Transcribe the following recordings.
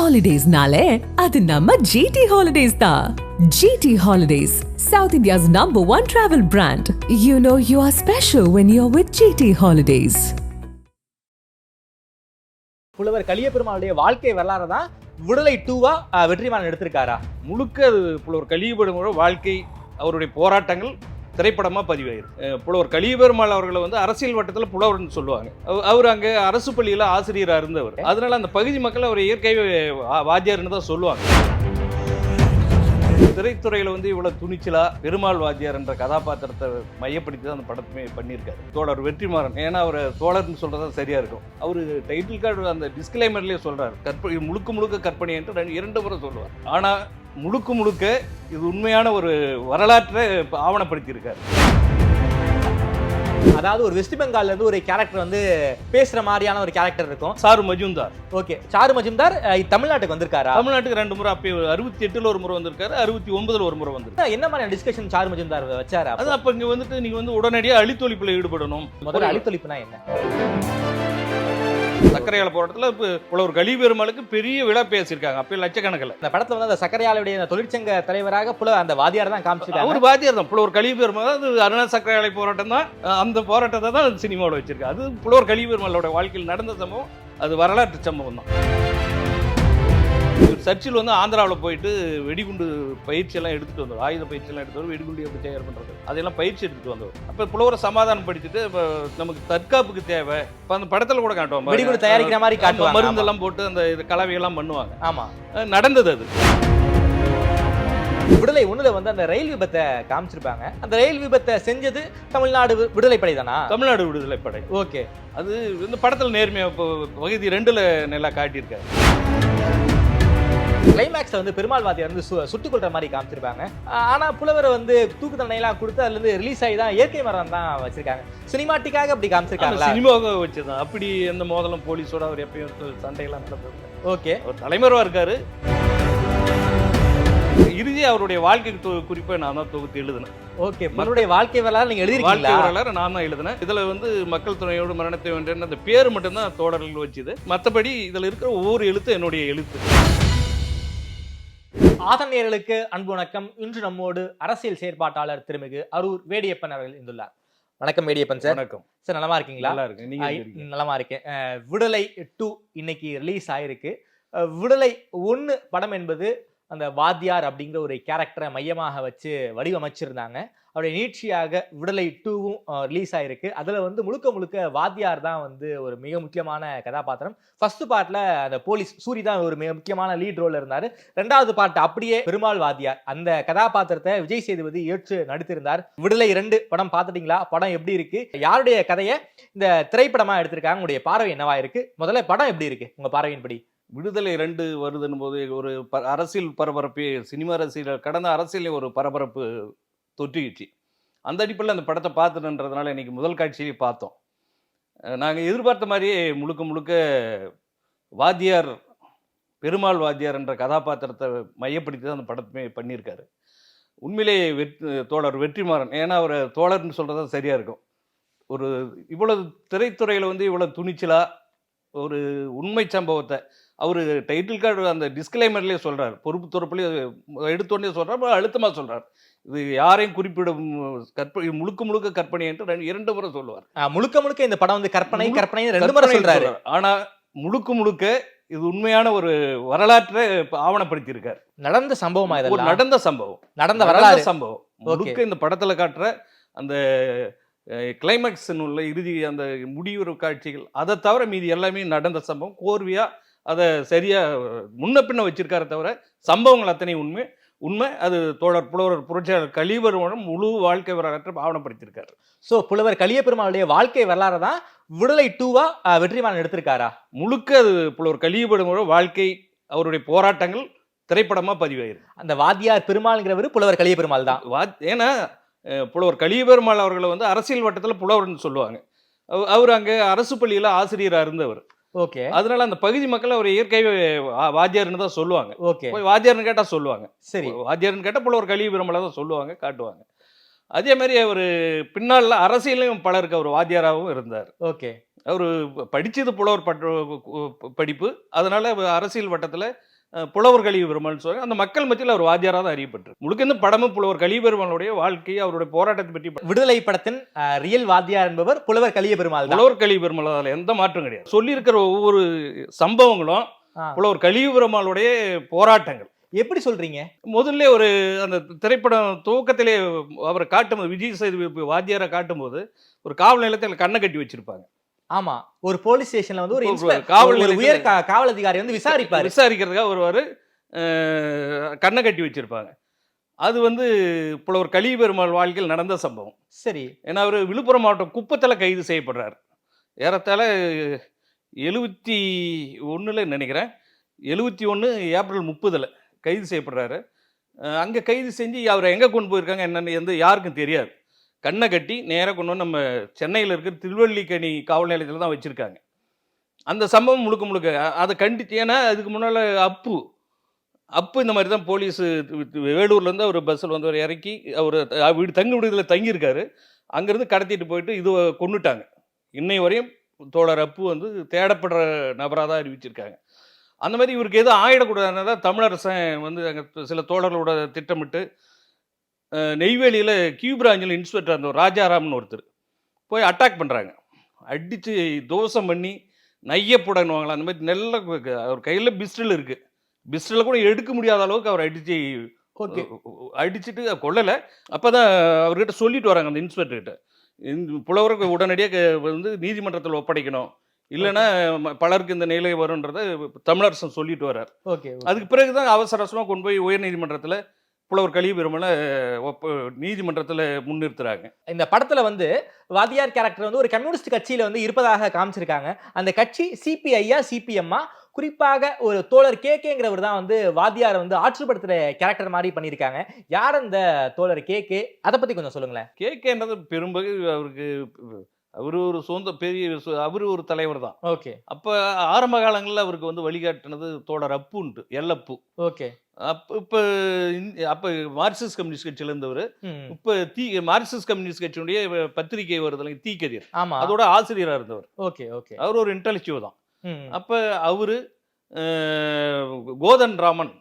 Holidays-nale, adu namma GT Holidays da. GT Holidays, South India's #1 travel brand. You know you are special when you're with GT Holidays. புலவர் கலியபெருமாளுடைய வாழ்க்கை வரலாறு தான் விடுதலை 2-ஆ வெற்றிமாறன் எடுத்திருக்காரா? முழுக்க அது புலவர் கலியபெருமாளோட வாழ்க்கை, அவருடைய போராட்டங்கள் திரைப்படமாக பதிவாயிருக்கு. புலவர் கலியபெருமாள் அவர்களை வந்து அரசியல் வட்டத்தில் புலவர்னு சொல்லுவாங்க. அவர் அங்கே அரசு பள்ளியில் ஆசிரியராக இருந்தவர். அதனால அந்த பகுதி மக்கள் அவர் இயற்கை வாத்தியார்னு தான் சொல்லுவாங்க. திரைத்துறையில் வந்து இவ்வளோ துணிச்சலா பெருமாள் வாத்தியார் என்ற கதாபாத்திரத்தை மையப்படுத்தி தான் அந்த படத்துமே பண்ணியிருக்காரு தோழர் வெற்றிமாறன். ஏன்னா அவர் தோழர்னு சொல்றதா சரியா இருக்கும். அவர் டைட்டில் கார்டு அந்த டிஸ்கிளைமர்லேயே சொல்றாரு, முழுக்க கற்பனை என்று 2 முறை சொல்லுவார். ஆனா முழுக்க இது உண்மையான ஒரு வரலாற்றை ஆவணப்படுத்தியிருக்காரு. அதாவது ஒரு வெஸ்ட் பெங்கால்ல இருந்து ஒரு கேரக்டர் வந்து பேசுற மாதிரியான ஒரு கேரக்டர் இருக்கும். சாரு மஜும்தார். ஓகே, சாரு மஜும்தார் தமிழ்நாட்டுக்கு வந்திருக்காரா? தமிழ்நாட்டுக்கு 2 முறை, அப்போ 68ல் ஒரு முறை வந்திருக்காரு, 69ல் ஒரு முறை வந்திருக்காரு. என்ன மாதிரி டிஸ்கஷன் சாரு மஜும்தார் வச்சாரா? அது அப்ப இங்க வந்துட்டு நீங்க வந்து உடனடியாக அழித்தொழிப்புல ஈடுபடணும். முதல்ல அழித்தொழிப்புனா என்ன? சர்க்கரை ஆலை போராட்டத்தில் இப்போ புலவர் கலியபெருமாளுக்கு பெரிய விழா பேசியிருக்காங்க. அப்போ லட்சக்கணக்கில். இந்த படத்துல வந்து அந்த சர்க்கரை ஆலையுடைய தொழிற்சங்க தலைவராக அந்த வாதியார் தான் காமிச்சிருக்காங்க. ஒரு வாதியார் தான் புலவர் கலியபெருமாள். அது அருணா சர்க்கரை ஆலை போராட்டம் தான். அந்த போராட்டத்தை தான் சினிமாவில் வச்சிருக்கு. அது புலவர் கலியபெருமாளோட வாழ்க்கையில் நடந்த சம்பவம். அது வரலாற்று சம்பவம் தான். சர்ச்சில் வந்து ஆந்திராவில் போயிட்டு வெடிகுண்டு பயிற்சியெல்லாம் எடுத்துகிட்டு வந்தோம். ஆயுத பயிற்சியெல்லாம் எடுத்து வரும். வெடிகுண்டு எப்படி தயார் பண்ணுறது அதெல்லாம் பயிற்சி எடுத்துகிட்டு வந்தோம். அப்போ புலவரை சமாதானம் படிச்சுட்டு இப்போ நமக்கு தற்காப்புக்கு தேவை. இப்போ அந்த படத்தில் கூட காட்டுவாங்க, வெடிகுண்டு தயாரிக்கிற மாதிரி காட்டுவாங்க. மருந்தெல்லாம் போட்டு அந்த இது கலவையெல்லாம் பண்ணுவாங்க. ஆமாம், நடந்தது. அது விடுதலை 1ல வந்து அந்த ரயில் விபத்தை காமிச்சிருப்பாங்க. அந்த ரயில் விபத்தை செஞ்சது தமிழ்நாடு விடுதலை படை தானா? தமிழ்நாடு விடுதலை படை. ஓகே, அது இந்த படத்தில் நேர்மையாக இப்போ பகுதி 2ல் நல்லா காட்டியிருக்காரு. கிளைமேக்ஸ்ல வந்து பெருமாள் வாத்தியார் வந்து சுட்டுக் கொள்ற மாதிரி காமிச்சிருப்பாங்க. ஆனா புலவரை வந்து தூக்கு தண்டனைலாம் கொடுத்து அதுல இருந்து ரிலீஸ் ஆகி தான் இயற்கை மரணம் தான் வச்சிருக்காங்க. சினிமாட்டிக்காக அப்படி காமிச்சிருக்காங்க. சினிமாவாக வச்சுதான். அப்படி எந்த மோதலும் போலீஸோட அவர் எப்பயும் சண்டையெல்லாம் நடந்தது. ஓகே, ஒரு தலைமறைவா இருக்காரு. இறுதி அவருடைய வாழ்க்கை குறிப்பை நான் தான் தொகுத்து எழுதினேன். ஓகே, அவருடைய வாழ்க்கை வரலாறு நீங்க எழுதிருக்கீங்களா? வாழ்க்கை வரலாறு நான் தான் எழுதினேன். இதுல வந்து மக்கள் துணையோடு மரணத்தை வென்றேன் அந்த பேர் மட்டும்தான் தோழர்கள் வச்சுது. மற்றபடி இதுல இருக்கிற ஒவ்வொரு எழுத்து என்னுடைய எழுத்து. ஆதரணியர்களுக்கு அன்பு வணக்கம். இன்று நம்மோடு அரசியல் செயற்பாட்டாளர் திருமிகு அரூர் வேடியப்பன் அவர்கள் இருந்துள்ளார். வணக்கம் வேடியப்பன் சார். வணக்கம் சார், நலமா இருக்கீங்களா? நல்லா இருக்கு. நீங்க நலமா இருக்கேன். விடுதலை 2 இன்னைக்கு ரிலீஸ் ஆயிருக்கு. விடுதலை 1 படம் என்பது அந்த வாத்தியார் அப்படிங்கிற ஒரு கேரக்டரை மையமாக வச்சு வடிவமைச்சிருந்தாங்க. அவருடைய நீட்சியாக விடுதலை 2வும் ரிலீஸ் ஆயிருக்கு. அதுல வந்து முழுக்க வாத்தியார் தான் வந்து ஒரு மிக முக்கியமான கதாபாத்திரம். ஃபர்ஸ்ட் பார்ட்ல அந்த போலீஸ் சூரி தான் ஒரு மிக முக்கியமான லீட் ரோல் இருந்தாரு. 2வது பார்ட் அப்படியே பெருமாள் வாத்தியார் அந்த கதாபாத்திரத்தை விஜய் சேதுபதி ஏற்று நடித்திருந்தார். விடுதலை 2 படம் பார்த்துட்டீங்களா? படம் எப்படி இருக்கு? யாருடைய கதையை இந்த திரைப்படமா எடுத்திருக்காங்க? உங்களுடைய பார்வை என்னவா இருக்கு? முதல்ல படம் எப்படி இருக்கு உங்க பார்வையின்படி? விடுதலை 2 வருதுன்னு போது ஒரு அரசியல் பரபரப்பு, சினிமா அரசியல் கடந்த அரசியல் ஒரு பரபரப்பு தொற்றிக்கிச்சு. அந்த அடிப்படையில் அந்த படத்தை பார்த்துட்டுன்றதுனால இன்னைக்கு முதல் காட்சியிலே பார்த்தோம். நாங்கள் எதிர்பார்த்த மாதிரியே முழுக்க வாத்தியார் பெருமாள் வாத்தியார் என்ற கதாபாத்திரத்தை மையப்படுத்தி தான் அந்த படத்துமே பண்ணியிருக்காரு. உண்மையிலேயே தோழர் வெற்றிமாறன். ஏன்னா அவர் தோழர்னு சொல்கிறதா சரியாக இருக்கும். ஒரு இவ்வளவு திரைத்துறையில் வந்து இவ்வளோ துணிச்சலா ஒரு உண்மை சம்பவத்தை அவர் டைட்டில் கார்டு அந்த டிஸ்கிளைமர்லேயே சொல்கிறார், பொறுப்புலேயே எடுத்தோடனே சொல்கிறார், அழுத்தமாக சொல்கிறார். இது யாரையும் குறிப்பிடும் முழுக்க கற்பனை என்று 2 முறை சொல்லுவார். முழுக்க இந்த படம் வந்து கற்பனை 2 முறை சொல்றாரு. ஆனால் முழுக்க இது உண்மையான ஒரு வரலாற்றை ஆவணப்படுத்தியிருக்கார். நடந்த சம்பவம், நடந்த சம்பவம், நடந்த வரலாறு சம்பவம் முழுக்க இந்த படத்துல காட்டுற அந்த கிளைமேக்ஸ் உள்ள இறுதி அந்த முடிவுற காட்சிகள், அதை தவிர மீதி எல்லாமே நடந்த சம்பவம். கோர்வையா அதை சரியா முன்ன பின்ன வச்சிருக்காரு தவிர சம்பவங்கள் அத்தனை உண்மை. அது தோழர் புலவர் புரட்சியாளர் கலியபெருமாளும் முழு வாழ்க்கை வரலாற்றை ஆவணப்படுத்தியிருக்காரு. ஸோ புலவர் கலியபெருமாளுடைய வாழ்க்கை வரலாறு தான் விடுதலை 2-ஆ வெற்றிமாறன் எடுத்திருக்காரா? முழுக்க அது புலவர் கலியபெருமாளோட வாழ்க்கை, அவருடைய போராட்டங்கள் திரைப்படமா பதிவாயிருக்கு. அந்த வாத்தியார் பெருமாள்ங்கிறவர் புலவர் கலியபெருமாள் தான். ஏன்னா புலவர் கலியபெருமாள் அவர்களை வந்து அரசியல் வட்டத்தில் புலவர்னு சொல்லுவாங்க. அவர் அங்கே அரசு பள்ளியில் ஆசிரியராக இருந்தவர். ஓகே, அதனால அந்த பகுதி மக்கள் அவர் இயற்கை வாத்தியார்னு தான் சொல்லுவாங்க. ஓகே, வாத்தியார்னு கேட்டா சொல்லுவாங்க. சரி, வாத்தியார்னு கேட்டால் புலவர் கலியபெருமாளை தான் சொல்லுவாங்க, காட்டுவாங்க. அதே மாதிரி அவர் பின்னால் அரசியலையும் பலருக்கு அவர் வாத்தியாராகவும் இருந்தார். ஓகே, அவர் படித்தது புலவர் படிப்பு, அதனால அரசியல் வட்டத்தில் புலவர் கலிய பெருமாள்னு சொல்றாங்க. அந்த மக்கள் மத்தியில் அவர் வாத்தியாராக தான் அறியப்பட்டார். முழுக்க இந்த படமும் புலவர் கலிய பெருமாளுடைய வாழ்க்கையை, அவருடைய போராட்டத்தை பற்றி. விடுதலை படத்தின் ரியல் வாத்தியார் என்பவர் புலவர் கலிய பெருமாள் தான். புலவர் கலிய பெருமாள், அதில் எந்த மாற்றம் கிடையாது. சொல்லியிருக்கிற ஒவ்வொரு சம்பவங்களும் புலவர் கலிய பெருமாளுடைய போராட்டங்கள். எப்படி சொல்றீங்க? முதல்ல ஒரு அந்த திரைப்படம் துவக்கத்திலே அவரை காட்டும்போது, விஜய் சேதுபதி வாத்தியாரை காட்டும்போது ஒரு காவல் நிலையத்தில் கண்ணை கட்டி வச்சிருப்பாங்க. ஆமா, ஒரு போலீஸ் ஸ்டேஷன்ல வந்து ஒரு காவல் உயர் காவல் அதிகாரி வந்து விசாரிக்கிறதுக்காக ஒருவர் கண்ணை கட்டி வச்சிருப்பாங்க. அது வந்து புலவர் கலிய பெருமாள் வாழ்க்கையில் நடந்த சம்பவம். சரி. ஏன்னா அவர் விழுப்புரம் மாவட்டம் குப்பத்தில் கைது செய்யப்படுறார். ஏறத்தாழ 71 நினைக்கிறேன், 71 ஏப்ரல் 30 கைது செய்யப்படுறாரு. அங்கே கைது செஞ்சு அவரை எங்கே கொண்டு போயிருக்காங்க என்னன்னு யாருக்கும் தெரியாது. கண்ணை கட்டி நேராக கொண்டு வந்து நம்ம சென்னையில் இருக்கிற திருவல்லிக்கேணி காவல் நிலையத்தில் தான் வச்சுருக்காங்க. அந்த சம்பவம் முழுக்க முழுக்க அதை கண்டிச்சு. ஏன்னா அதுக்கு முன்னால் அப்பு இந்த மாதிரி தான் போலீஸு வேலூர்லேருந்து அவர் பஸ்ஸில் வந்து அவர் இறக்கி அவர் தங்கு விடுதலில் தங்கியிருக்காரு. அங்கேருந்து கடத்திட்டு போயிட்டு இது கொண்டுட்டாங்க. இன்னை வரையும் தோழர் அப்பு வந்து தேடப்படுற நபராக தான் அறிவிச்சிருக்காங்க. அந்த மாதிரி இவருக்கு எதுவும் ஆயிடக்கூடாதுன்னா தமிழரசன் வந்து அங்கே சில தோழர்களோட திட்டமிட்டு நெய்வேலியில் கியூ பிராஞ்சில் இன்ஸ்பெக்டர் அந்த ராஜாராம்னு ஒருத்தர் போய் அட்டாக் பண்ணுறாங்க. அடித்து தோசம் பண்ணி நையப்புடன்னுவாங்களா, அந்த மாதிரி நல்ல அவர் கையில் பிஸ்டல் இருக்குது. பிஸ்டலில் கூட எடுக்க முடியாத அளவுக்கு அவர் அடிச்சுட்டு கொல்லலை. அப்போ தான் அவர்கிட்ட சொல்லிட்டு வராங்க அந்த இன்ஸ்பெக்டர்கிட்ட, புலவருக்கு உடனடியாக வந்து நீதிமன்றத்தில் ஒப்படைக்கணும், இல்லைன்னா பலருக்கு இந்த நிலை வரும்ன்றதை தமிழரசன் சொல்லிட்டு வர்றார். அதுக்கு பிறகு தான் அவசர அவசரமாக கொண்டு போய் உயர் நீதிமன்றத்தில் புலவர் கலிய பெருமாளை நீதிமன்றத்தில் முன்னிறுத்துறாங்க. இந்த படத்துல வந்து வாத்தியார் கேரக்டர் வந்து ஒரு கம்யூனிஸ்ட் கட்சியில வந்து இருப்பதாக காமிச்சிருக்காங்க. அந்த கட்சி சிபிஐயா சிபிஎம்மா, குறிப்பாக ஒரு தோழர் கேங்கிறவர் தான் வந்து வாத்தியாரை வந்து ஆற்றுப்படுத்துற கேரக்டர் மாதிரி பண்ணியிருக்காங்க. யார் அந்த தோழர் கே? அதை பத்தி கொஞ்சம் சொல்லுங்களேன். கேன்றது பெரும்பகு அவரு ஒரு சொந்த பெரிய அவரு ஒரு தலைவர் தான். ஓகே. அப்ப ஆரம்ப காலங்களில் அவருக்கு வந்து வழிகாட்டினது தோழர் அப்புண்டு, எல்லப்பு. ஓகே. அப்ப மார்க்சிஸ்ட் கம்யூனிஸ்ட் கட்சியில இருந்தவர். இப்ப மார்க்சிஸ்ட் கம்யூனிஸ்ட் கட்சியுடைய பத்திரிகை வருது தீக்கதிர், அதோட ஆசிரியரா இருந்தவர். Okay okay. அவர் ஒரு இன்டெலெக்சுவல் தான். அப்ப அவரு கோதன் ராமன்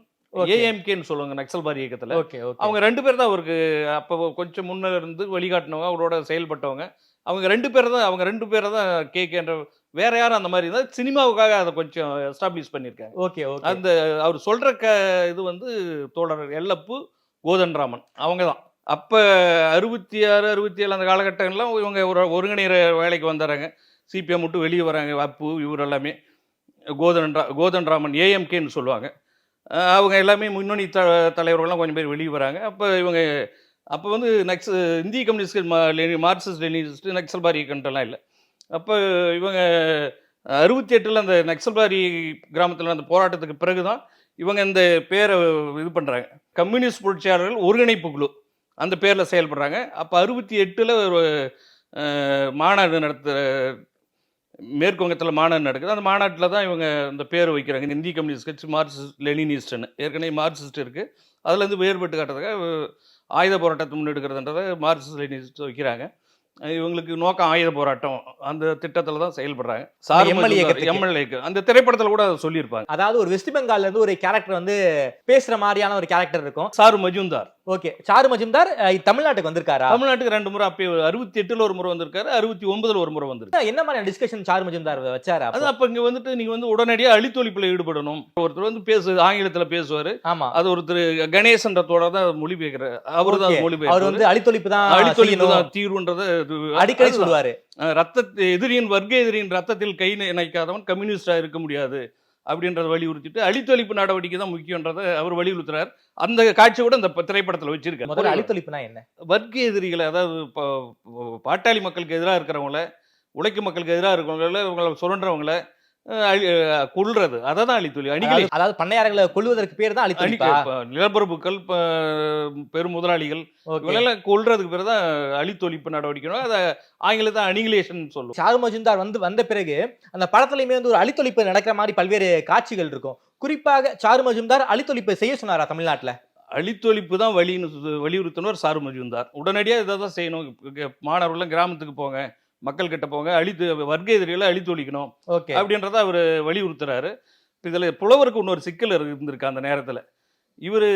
ஏஎம்கேன்னு சொல்லுவாங்க நக்சல்பாரி இயக்கத்துல, அவங்க 2 பேர் தான் அவருக்கு அப்போ கொஞ்சம் முன்ன இருந்து வழிகாட்டினவங்க, அவரோட செயல்பட்டவங்க. அவங்க 2 பேரை தான் கேன்ற, வேற யாரும் அந்த மாதிரி தான் சினிமாவுக்காக அதை கொஞ்சம் எஸ்டாப்ளிஷ் பண்ணியிருக்காங்க. ஓகே. அந்த அவர் சொல்ற இது வந்து தோழர் எல்லப்பு, கோதன்ராமன் அவங்க தான். அப்போ 66 67 அந்த காலகட்டங்கள்லாம் இவங்க ஒரு ஒருங்கிணைற வேலைக்கு வந்துடுறாங்க. சிபிஎம் விட்டு வெளியே வராங்க. அப்பு இவர் எல்லாமே கோதன்ராமன் ஏஎம்கேன்னு சொல்லுவாங்க. அவங்க எல்லாமே முன்னணி தலைவர்கள்லாம் கொஞ்சம் பேர் வெளியே வராங்க. அப்போ வந்து இந்திய கம்யூனிஸ்ட் மார்க்சிஸ்ட் லெனினிஸ்ட் நக்சல்பாரி கண்டெல்லாம் இல்லை. அப்போ இவங்க 68 அந்த நக்சல்பாரி கிராமத்தில் அந்த போராட்டத்துக்கு பிறகு தான் இவங்க இந்த பேரை இது பண்ணுறாங்க, கம்யூனிஸ்ட் புரட்சியாளர்கள் ஒருங்கிணைப்பு குழு, அந்த பேரில் செயல்படுறாங்க. அப்போ 68 ஒரு மாநாடு மேற்கு வங்கத்தில் மாநாடு நடக்குது. அந்த மாநாட்டில் தான் இவங்க இந்த பேரை வைக்கிறாங்க, இந்திய கம்யூனிஸ்ட் கட்சி மார்க்சிஸ்ட் லெனினிஸ்ட்னு. ஏற்கனவே மார்க்சிஸ்ட் இருக்குது, அதுலேருந்து வேறுபட்டு காட்டுறதுக்காக ஆயுத போராட்டத்தை முன்னெடுக்கிறதுன்றதை மார்க்சிஸ்ட் லெனினிஸ்ட் வைக்கிறாங்க. இவங்களுக்கு நோக்கம் ஆயுத போராட்டம், அந்த திட்டத்தில் தான் செயல்படுறாங்க. எம்எல்ஏக்கு அந்த திரைப்படத்தில் கூட சொல்லியிருப்பாங்க. அதாவது ஒரு வெஸ்ட் பெங்கால்ல இருந்து ஒரு கேரக்டர் வந்து பேசுற மாதிரியான ஒரு கேரக்டர் இருக்கும், சாரு மஜும்தார். ஓகே. சாரு மஜும்தார் தமிழ்நாட்டுக்கு வந்திருக்காரா? தமிழ்நாட்டுக்கு 2 முறை, அப்போ 68 ஒரு முறை வந்திருக்காரு, 69 ஒரு முறை வந்திருக்காரு. என்ன மாதிரி டிஸ்கஷன் சாரு மஜும்தார் வச்சாரு? அது அப்ப இங்க வந்துட்டு நீங்க வந்து உடனடியாக அழித்தொழிப்புல ஈடுபடணும். ஒருத்தர் வந்து ஆங்கிலத்துல பேசுவாரு. ஆமா. அது ஒருத்தர் கணேசன்றதோட தான் மொழிபெயர்க்கிறார். அவர் தான் மொழிபெயர். அவர் வந்து அழித்தொழிப்பு தான் தீர்வுன்றத அடிக்கடி சொல்லுவாரு. எதிரியின் வர்க்க எதிரியின் ரத்தத்தில் கை இணைக்காதவன் கம்யூனிஸ்டா இருக்க முடியாது அப்படின்றத வலியுறுத்திட்டு அழித்தொழிப்பு நடவடிக்கை தான் முக்கியன்றதை அவர் வலியுறுத்துறார். அந்த காட்சி கூட இந்த திரைப்படத்தில் வச்சிருக்காரு. அழித்தொழிப்புனா என்ன? வர்க்க எதிரிகளை, அதாவது பாட்டாளி மக்களுக்கு எதிராக இருக்கிறவங்கள, உழைக்கும் மக்களுக்கு எதிராக இருக்கிறவங்கள, இவங்களை சுரண்டவங்கள கொல்றது, அதான் அழித்தொழில். அணிகளை, அதாவது பண்ணையாரர்களை கொல்வதற்கு பேர் தான் அழித்தொழிப்பு. நிலப்பரப்புகள், பெரும் முதலாளிகள் இவங்களெல்லாம் கொல்றதுக்கு பேர் தான் அழித்தொழிப்பு நடவடிக்கை. அதை ஆங்கிலத்தை அனிகிலேஷன் சொல்லுவோம். சாரு மஜும்தார் வந்த பிறகு அந்த படத்துலயுமே வந்து ஒரு அழித்தொழிப்பு நடக்கிற மாதிரி பல்வேறு காட்சிகள் இருக்கும். குறிப்பாக சாரு மஜும்தார் அழித்தொழிப்பு செய்ய சொன்னாரா தமிழ்நாட்டுல? அழித்தொழிப்பு தான் வலியுறுத்தினவர் சாரு மஜும்தார். உடனடியாக இதை தான் செய்யணும், மாணவர்கள் கிராமத்துக்கு போங்க, மக்கள் கிட்ட போங்க, வர்க்க எதிரிகளை அழித்தொழிக்கணும் அப்படின்றத அவர் வலியுறுத்துறாரு. இதில் புலவருக்கு இன்னொரு சிக்கல் இருந்திருக்கு அந்த நேரத்தில். இவர்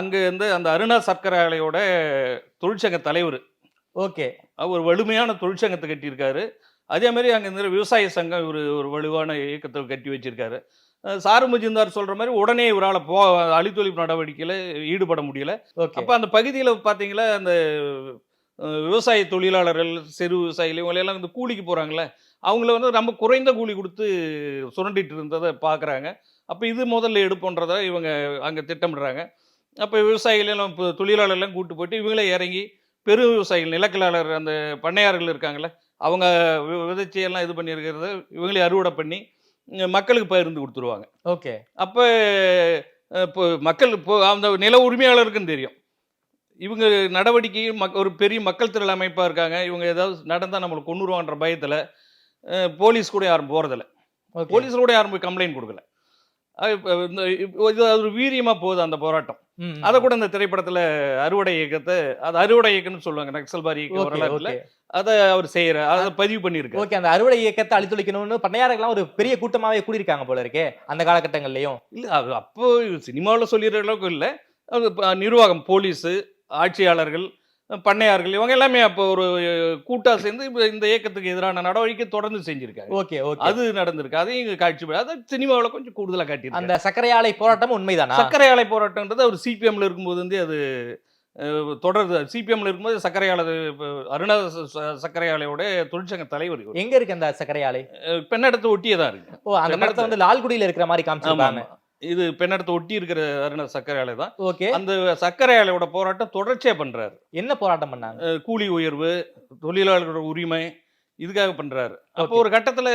அங்கே இருந்து அந்த அருணா சர்க்கரை ஆலையோட தொழிற்சங்க தலைவர். ஓகே. அவர் வலிமையான தொழிற்சங்கத்தை கட்டியிருக்காரு. அதே மாதிரி அங்கே இருந்த விவசாய சங்கம் இவர் ஒரு வலுவான இயக்கத்தை கட்டி வச்சிருக்காரு. சாரு மஜும்தார் சொல்ற மாதிரி உடனே இவரால் அழித்தொழிப்பு நடவடிக்கையில் ஈடுபட முடியல. ஓகே. அப்போ அந்த பகுதியில் பார்த்தீங்களா, அந்த விவசாய தொழிலாளர்கள், சிறு விவசாயிகள் இவங்களெல்லாம் வந்து கூலிக்கு போகிறாங்களே, அவங்கள வந்து ரொம்ப குறைந்த கூலி கொடுத்து சுரண்டிட்டு இருந்ததை பார்க்குறாங்க. அப்போ இது முதல்ல எடுப்போன்றதை இவங்க அங்கே திட்டமிடுறாங்க. அப்போ விவசாயிகளெல்லாம் இப்போ தொழிலாளர்லாம் கூட்டு போயிட்டு இவங்களே இறங்கி பெரு விவசாயிகள், நிலக்கிழாளர், அந்த பண்ணையார்கள் இருக்காங்களே, அவங்க விதைச்சியெல்லாம் இது பண்ணியிருக்கிறத இவங்களே அறுவடை பண்ணி மக்களுக்கு பகிர்ந்து கொடுத்துருவாங்க. ஓகே. அப்போ இப்போ மக்கள் இப்போ அந்த நில உரிமையாளருக்குன்னு தெரியும் இவங்க நடவடிக்கையும் ஒரு பெரிய மக்கள் திரள் அமைப்பாக இருக்காங்க. இவங்க ஏதாவது நடந்தால் நம்மளை கொண்டுருவான்ற பயத்தில் போலீஸ் கூட யாரும் போகிறதில்ல. போலீஸ் கூட யாரும் போய் கம்ப்ளைண்ட் கொடுக்கல. இது ஒரு வீரியமாக போகுது அந்த போராட்டம். அதை கூட இந்த திரைப்படத்தில் அறுவடை இயக்கத்தை, அது அறுவடை இயக்கம்னு சொல்லுவாங்க, நக்சல்பாரி இயக்க வரலாறுல அதை அவர் செய்யற, அதை பதிவு பண்ணியிருக்கு. ஓகே. அந்த அறுவடை இயக்கத்தை அழித்தொழிக்கணும்னு பண்ணையாரெல்லாம் ஒரு பெரிய கூட்டமாவே கூடியிருக்காங்க போல இருக்கே அந்த காலகட்டங்கள்லயும். இல்லை, அது அப்போ சினிமாவில் சொல்லிடுற அளவுக்கு இல்லை. நிர்வாகம், போலீஸு, ஆட்சியாளர்கள், பண்ணையார்கள் இவங்க எல்லாமே அப்போ ஒரு கூட்டா சேர்ந்து இந்த இயக்கத்துக்கு எதிரான நடவடிக்கை தொடர்ந்து செஞ்சிருக்காங்க. ஓகே. ஓகே. அது நடந்திருக்கு. அதையும் இங்க காட்சி, அதை சினிமாவில் கொஞ்சம் கூடுதலா காட்டியிருக்கு. அந்த சர்க்கரை ஆலை போராட்டம் உண்மைதானா? சர்க்கரை ஆலை போராட்டம்ன்றது அவர் சிபிஎம்ல இருக்கும்போது வந்து அது தொடர்ந்து. சிபிஎம்ல இருக்கும்போது சர்க்கரை ஆலை, அருணா சர்க்கரை ஆலையோட தொழிற்சங்க தலைவர். எங்க இருக்கு அந்த சர்க்கரை ஆலை? பெண்ணடத்தை ஒட்டியே தான் இருக்கு. ஓ, அந்த படத்தை வந்து லால்குடியில இருக்கிற மாதிரி காமிச்சிருக்காங்க. இது பெண்ணடத்தை ஒட்டி இருக்கிற அருணா சர்க்கரை ஆலை தான். ஓகே. அந்த சர்க்கரை ஆலையோட போராட்டம் தொடர்ச்சியா பண்றாரு. என்ன போராட்டம் பண்ணாங்க? கூலி உயர்வு, தொழிலாளர்களோட உரிமை, இதுக்காக பண்றாரு. அப்போ ஒரு கட்டத்துல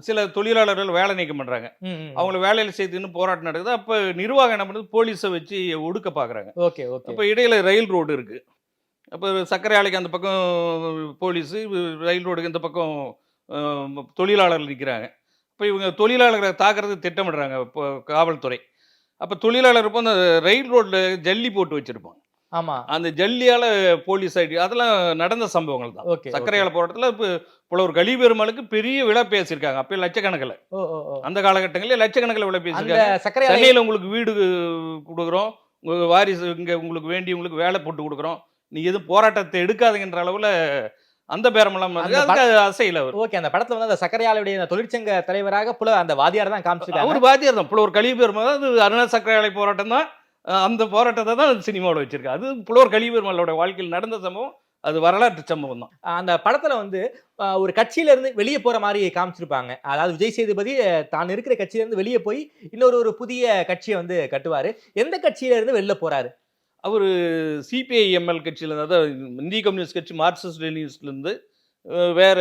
சில தொழிலாளர்கள் வேலை நீக்கம் பண்றாங்க. அவங்கள வேலையில சேர்த்துன்னு போராட்டம் நடக்குது. அப்ப நிர்வாகம் என்ன பண்ணுது, போலீஸை வச்சு ஒடுக்க பாக்குறாங்க. ஓகே. ஓகே. அப்ப இடையில ரயில் ரோடு இருக்கு. அப்ப சர்க்கரை ஆலைக்கு அந்த பக்கம் போலீஸ், ரயில் ரோடுக்கு இந்த பக்கம் தொழிலாளர்கள் நிற்கிறாங்க. இப்போ இவங்க தொழிலாளர்களை தாக்குறது திட்டமிடுறாங்க இப்போ காவல்துறை. அப்போ தொழிலாளர் இப்போ அந்த ரயில் ரோட்டில் ஜல்லி போட்டு வச்சுருப்பாங்க. ஆமாம். அந்த ஜல்லியால் போலீஸ் ஐடி அதெல்லாம் நடந்த சம்பவங்கள் தான். ஓகே. சர்க்கரை ஆலை போராட்டத்தில் இப்போ புலவர் கலி பெருமாளுக்கு பெரிய விலை பேசியிருக்காங்க. அப்போ லட்சக்கணக்கில், அந்த காலகட்டங்களில் லட்சக்கணக்கில் விலை பேசியிருக்காங்க. சென்னையில் உங்களுக்கு வீடு கொடுக்குறோம், உங்கள் வாரிசு இங்கே உங்களுக்கு வேண்டி உங்களுக்கு வேலை போட்டு கொடுக்குறோம், நீ எதுவும் போராட்டத்தை எடுக்காதுங்கிற அளவில் அந்த பேரமெல்லாம் அசையில அவர். ஓகே. அந்த படத்துல வந்து அந்த சர்க்கரை ஆலையுடைய தொழிற்சங்க தலைவராக அந்த வாதியார் தான் காமிச்சிருக்காங்க. அவர் வாதியார் தான். புலவர் கலி பெருமாள், அது அருணா சர்க்கரை ஆலை போராட்டம் தான். அந்த போராட்டத்தை தான் சினிமாவில் வச்சிருக்கு. அது புலவர் கலி பெருமாளோட வாழ்க்கையில் நடந்த சம்பவம். அது வரலாற்று சம்பவம் தான். அந்த படத்துல வந்து ஒரு கட்சியில இருந்து வெளியே போற மாதிரி காமிச்சிருப்பாங்க. அதாவது விஜய் சேதுபதி தான் இருக்கிற கட்சியில இருந்து வெளியே போய் இன்னொரு புதிய கட்சியை வந்து கட்டுவாரு. எந்த கட்சியில இருந்து வெளில போறாரு? அவர் சிபிஐஎம்எல் கட்சியில், அதாவது இந்திய கம்யூனிஸ்ட் கட்சி, மார்க்சிஸ்ட் லெனினிஸ்ட்லேருந்து வேற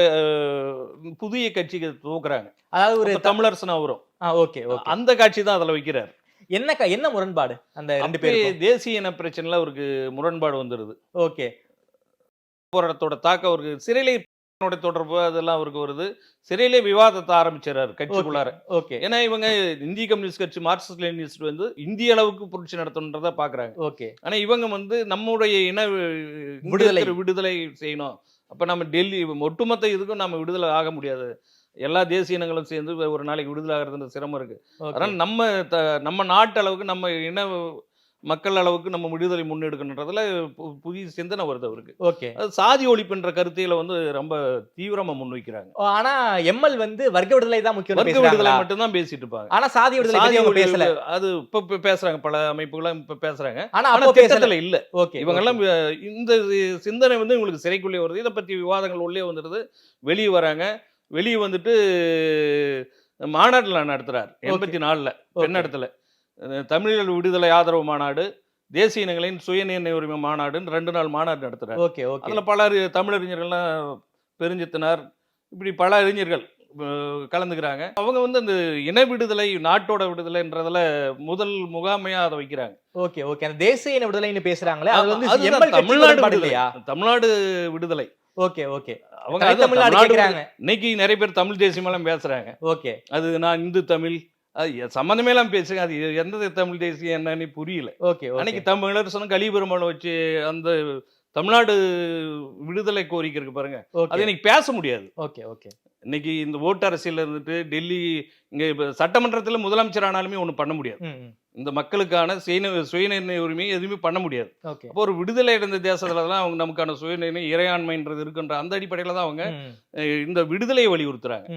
புதிய கட்சிக்கு தூக்குறாங்க. அதாவது ஒரு தமிழரசனா வரும். ஓகே. அந்த கட்சி தான் அதில் வைக்கிறார். என்ன முரண்பாடு அந்த ரெண்டு பேரும்? தேசிய இன பிரச்சனைல அவருக்கு முரண்பாடு வந்துடுது. ஓகே. போராட்டத்தோட தாக்கம் அவருக்கு சிறையிலே தொடர்பு அதெல்லாம் அவருக்கு வருது. சிறையிலே விவாதத்தை ஆரம்பிச்சாரு கட்சிக்குள்ளார. ஓகே. ஏன்னா இவங்க இந்திய கம்யூனிஸ்ட் கட்சி, மார்க்சிஸ்ட் லெனினிஸ்ட் வந்து இந்திய அளவுக்கு புரட்சி நடத்தணுன்றத பாக்குறாங்க. ஓகே. ஆனா இவங்க வந்து நம்முடைய இன விடுதலை செய்யணும். அப்ப நம்ம டெல்லி ஒட்டுமொத்த இதுக்கும் நம்ம விடுதலை ஆக முடியாது. எல்லா தேசிய இனங்களும் சேர்ந்து ஒரு நாளைக்கு விடுதலை ஆகிறதுன்ற சிரமம் இருக்கு. அதனால நம்ம நாட்டு அளவுக்கு, நம்ம இன மக்கள் அளவுக்கு நம்ம விடுதலை முன்னெடுக்கணுன்றதுல புதிய சிந்தனை வருது அவருக்கு. ஓகே. சாதி ஒழிப்புன்ற கருத்தியில வந்து ரொம்ப தீவிரமா முன்வைக்கிறாங்க. ஆனா எம்எல் வந்து வர்க்க விடுதலை தான் முக்கியம், வர்க்க விடுதலை மட்டும் தான் பேசிட்டு இருப்பாங்க. ஆனா சாதி விடுதலை பேசல. அது இப்ப பேசுறாங்க, பல அமைப்புகளும் இப்ப பேசுறாங்க. ஆனா பேசல இல்ல. ஓகே. இவங்க எல்லாம் இந்த சிந்தனை வந்து இவங்களுக்கு சிறைக்குள்ளே வருது. இதை பத்தி விவாதங்கள் உள்ளே வந்துடுது. வெளியே வராங்க. வெளியே வந்துட்டு மாநாட்டில் நடத்துறாரு 84ல் பெண்ணடத்துல. தமிழர் விடுதலை ஆதரவு மாநாடு, தேசிய இனங்களின் சுயநிர்ணய உரிமை மாநாடுன்னு 2 நாள் மாநாடு நடத்துறாரு. ஓகே. ஓகே. அதுல பல தமிழறிஞர்கள்லாம், பெருஞ்சித்தனார், இப்படி பல அறிஞர்கள் கலந்துக்கிறாங்க. அவங்க வந்து அந்த இன விடுதலை, நாட்டோட விடுதலைன்றதுல முதல் முகாமையா அதை வைக்கிறாங்க. ஓகே. ஓகே. அந்த தேசிய இன விடுதலைன்னு பேசுறாங்களே, அது வந்து தமிழ்நாடு விடுதலையா? தமிழ்நாடு விடுதலை. ஓகே. ஓகே. அவங்க தமிழ்நாடு கேக்குறாங்க. இன்னைக்கு நிறைய பேர் தமிழ் தேசியமெல்லாம் பேசுறாங்க. ஓகே. அது நான் இந்து தமிழ், அது சம்பந்தமே எல்லாம் பேசுங்க. அது எந்த தமிழ் தேசியம் என்னன்னு புரியல. ஓகே. அன்னைக்கு தமிழர் சொன்ன கலி பெருமாளை வச்சு அந்த தமிழ்நாடு விடுதலை கோரிக்கை இருக்கு பாருங்க, ஓகே அது இன்னைக்கு பேச முடியாது. ஓகே ஓகே இன்னைக்கு இந்த ஓட்டு அரசியல் இருந்துட்டு டெல்லி இங்க இப்ப சட்டமன்றத்தில் முதலமைச்சர் ஆனாலுமே ஒன்றும் பண்ண முடியாது. இந்த மக்களுக்கான சுயநிர்ணய உரிமையை எதுவுமே பண்ண முடியாது. ஓகே அப்போ ஒரு விடுதலை அடைந்த தேசத்துல தான் அவங்க நமக்கான சுயநிர்ணய இறையாண்மைன்றது இருக்குன்ற அந்த அடிப்படையில தான் அவங்க இந்த விடுதலையை வலியுறுத்துறாங்க.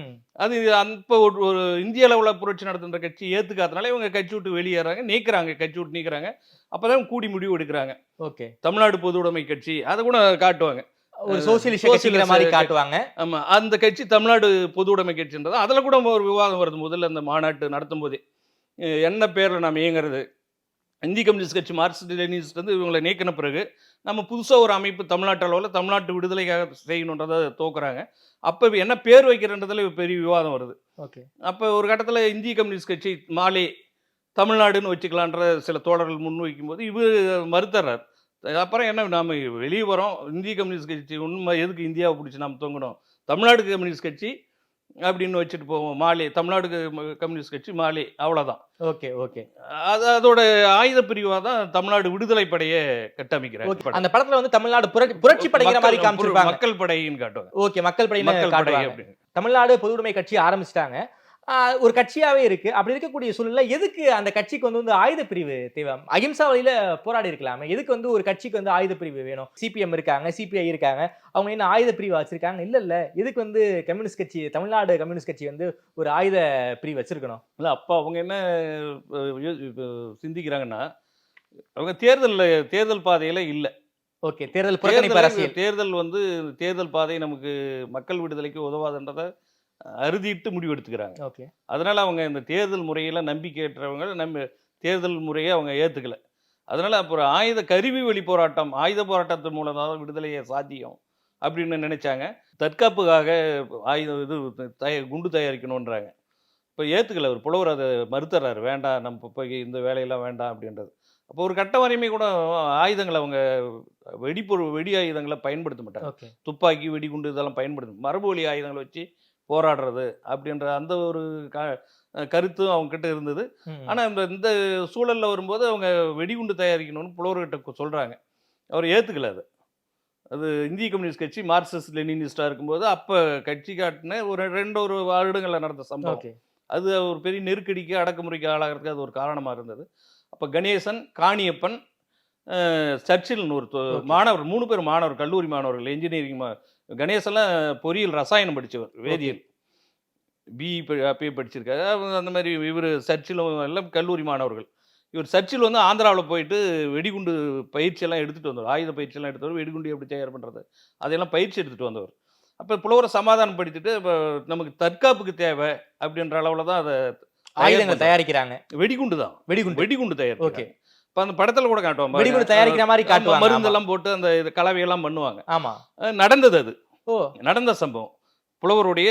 அது அப்போ ஒரு இந்திய அளவில் புரட்சி நடத்துகிற கட்சி ஏத்துக்காதனால இவங்க கட்சி விட்டு வெளியேறாங்க, நீக்கிறாங்க, கட்சி விட்டு நீக்கிறாங்க. அப்பதான் கூடி முடிவு எடுக்கிறாங்க. ஓகே தமிழ்நாடு பொது உடைமை கட்சி அதை கூட காட்டுவாங்க, ஒரு சோசியலிஸ்ட் கட்சிங்கிற மாதிரி காட்டுவாங்க. ஆமா, அந்த கட்சி தமிழ்நாடு பொது உடைமை கட்சின்றது. அதுல கூட ஒரு விவாதம் வருது முதல்ல அந்த மாநாட்டு நடத்தும் போதே, என்ன பேர்ல நாம் இயங்குறது. இந்திய கம்யூனிஸ்ட் கட்சி மார்க்சிஸ்ட் லெனினிஸ்ட் வந்து இவங்களை நீக்கின பிறகு நம்ம புதுசா ஒரு அமைப்பு தமிழ்நாட்டு அளவில் தமிழ்நாட்டு விடுதலைக்காக செய்யணுன்றதை தோக்குறாங்க. அப்போ என்ன பேர் வைக்கிறன்றதுல பெரிய விவாதம் வருது. ஓகே அப்போ ஒரு கட்டத்தில் இந்திய கம்யூனிஸ்ட் கட்சி மாலே தமிழ்நாடுன்னு வச்சுக்கலான்ற சில தோழர்கள் முன்வைக்கும் போது இவர் மறுத்துறார். அப்புறம் என்ன, நாம வெளியே வரோம், இந்திய கம்யூனிஸ்ட் கட்சி உண்மை எதுக்கு இந்தியாவை பிடிச்சி நாம் தொங்கணும், தமிழ்நாடு கம்யூனிஸ்ட் கட்சி அப்படின்னு வச்சுட்டு போவோம், மாலே தமிழ்நாடு கம்யூனிஸ்ட் கட்சி மாலே, அவ்வளோதான். ஓகே ஓகே அதோட ஆயுத பிரிவாக தான் தமிழ்நாடு விடுதலை படையை கட்டமைக்கிறாங்க. அந்த படத்துல வந்து தமிழ்நாடு புரட்சி படைங்கிற மாதிரி காமிச்சிருப்பாங்க, மக்கள் படையின்னு காட்டுவாங்க. ஓகே மக்கள் படையின்னு மக்கள் படை காட்டுவாங்க. அப்படின்னு. தமிழ்நாடு பொது உடைமை கட்சி ஆரம்பிச்சிட்டாங்க, ஒரு கட்சியாவே இருக்கு. அப்படி இருக்கக்கூடிய சூழ்நிலை எதுக்கு அந்த கட்சிக்கு வந்து ஆயுத பிரிவு தேவை? அகிம்சா வழியில போராடி இருக்கலாமே, எதுக்கு வந்து ஒரு கட்சிக்கு வந்து ஆயுத பிரிவு வேணும்? சிபிஎம் இருக்காங்க, சிபிஐ இருக்காங்க, அவங்க என்ன ஆயுத பிரிவு வச்சிருக்காங்க? இல்ல எதுக்கு வந்து கம்யூனிஸ்ட் கட்சி, தமிழ்நாடு கம்யூனிஸ்ட் கட்சி வந்து ஒரு ஆயுத பிரிவு வச்சிருக்கணும்? இல்லை, அப்போ அவங்க என்ன சிந்திக்கிறாங்கன்னா, அவங்க தேர்தல் பாதையில இல்லை. ஓகே, தேர்தல் புறக்கணிப்பு அரசியல். தேர்தல் வந்து தேர்தல் பாதை நமக்கு மக்கள் விடுதலைக்கு உதவாதுன்றதை அறுதிட்டு முடிவெடுத்துக்கிறாங்க. ஓகே, அதனால அவங்க இந்த தேர்தல் முறையில நம்பிக்கையற்றவங்க தேர்தல் முறையை அவங்க ஏத்துக்கல. அதனால அப்புறம் ஆயுத கருவி வழி போராட்டம், ஆயுத போராட்டத்தின் மூலம் தான் விடுதலையை சாத்தியம் அப்படின்னு நினைச்சாங்க. தற்காப்புக்காக குண்டு தயாரிக்கணுன்றாங்க. இப்போ ஏத்துக்கல, ஒரு புலவர் அதை மறுத்துறாரு, வேண்டாம் நம்ம போய் இந்த வேலையெல்லாம் வேண்டாம் அப்படின்றது. அப்போ ஒரு கட்ட வரையுமே கூட ஆயுதங்களை அவங்க வெடி ஆயுதங்களை பயன்படுத்த மாட்டாங்க. துப்பாக்கி, வெடிகுண்டு இதெல்லாம் பயன்படுத்த, மரபு வழி ஆயுதங்களை வச்சு போராடுறது அப்படின்ற அந்த ஒரு கருத்தும் அவங்க கிட்ட இருந்தது. ஆனால் இந்த சூழலில் வரும்போது அவங்க வெடிகுண்டு தயாரிக்கணும்னு புலவர்கிட்ட சொல்கிறாங்க. அவர் ஏற்றுக்கல. அது இந்திய கம்யூனிஸ்ட் கட்சி மார்க்சிஸ்ட் லெனினிஸ்டாக இருக்கும்போது அப்போ கட்சி காட்டின ஒரு 2 வருடங்களில் நடந்த சம்பவம். அது ஒரு பெரிய நெருக்கடிக்கு அடக்குமுறைக்கு ஆளாகிறதுக்கு அது ஒரு காரணமாக இருந்தது. அப்போ கணேசன், காணியப்பன், சர்ச்சில்னு ஒரு மாணவர், 3 பேர் மாணவர், கல்லூரி மாணவர்கள், இன்ஜினியரிங். கணேசெல்லாம் பொறியியல் ரசாயனம் படித்தவர், வேதியியல் பிஇ படிச்சிருக்காரு. அந்த மாதிரி இவர் சர்ச்சிலும் எல்லாம் கல்லூரி மாணவர்கள். இவர் சர்ச்சில் வந்து ஆந்திராவில் போயிட்டு வெடிகுண்டு பயிற்சியெல்லாம் எடுத்துகிட்டு வந்தவர், ஆயுத பயிற்சியெல்லாம் எடுத்தவர், வெடிகுண்டு எப்படி தயார் பண்ணுறது அதையெல்லாம் பயிற்சி எடுத்துகிட்டு வந்தவர். அப்போ புலவரை சமாதானப்படுத்திட்டு இப்போ நமக்கு தற்காப்புக்கு தேவை அப்படின்ற அளவில் தான் அதை ஆயுதங்கள் தயாரிக்கிறாங்க. வெடிகுண்டு தான், வெடிகுண்டு தயார். ஓகே, இப்போ அந்த படத்தில் கூட காட்டுவாங்க, வெடிகுண்டு தயாரிக்கிற மாதிரி காட்டுவாங்க, மருந்தெல்லாம் போட்டு அந்த கலவையெல்லாம் பண்ணுவாங்க. ஆமா, நடந்தது, அது நடந்த சம்பவம். புலவருடைய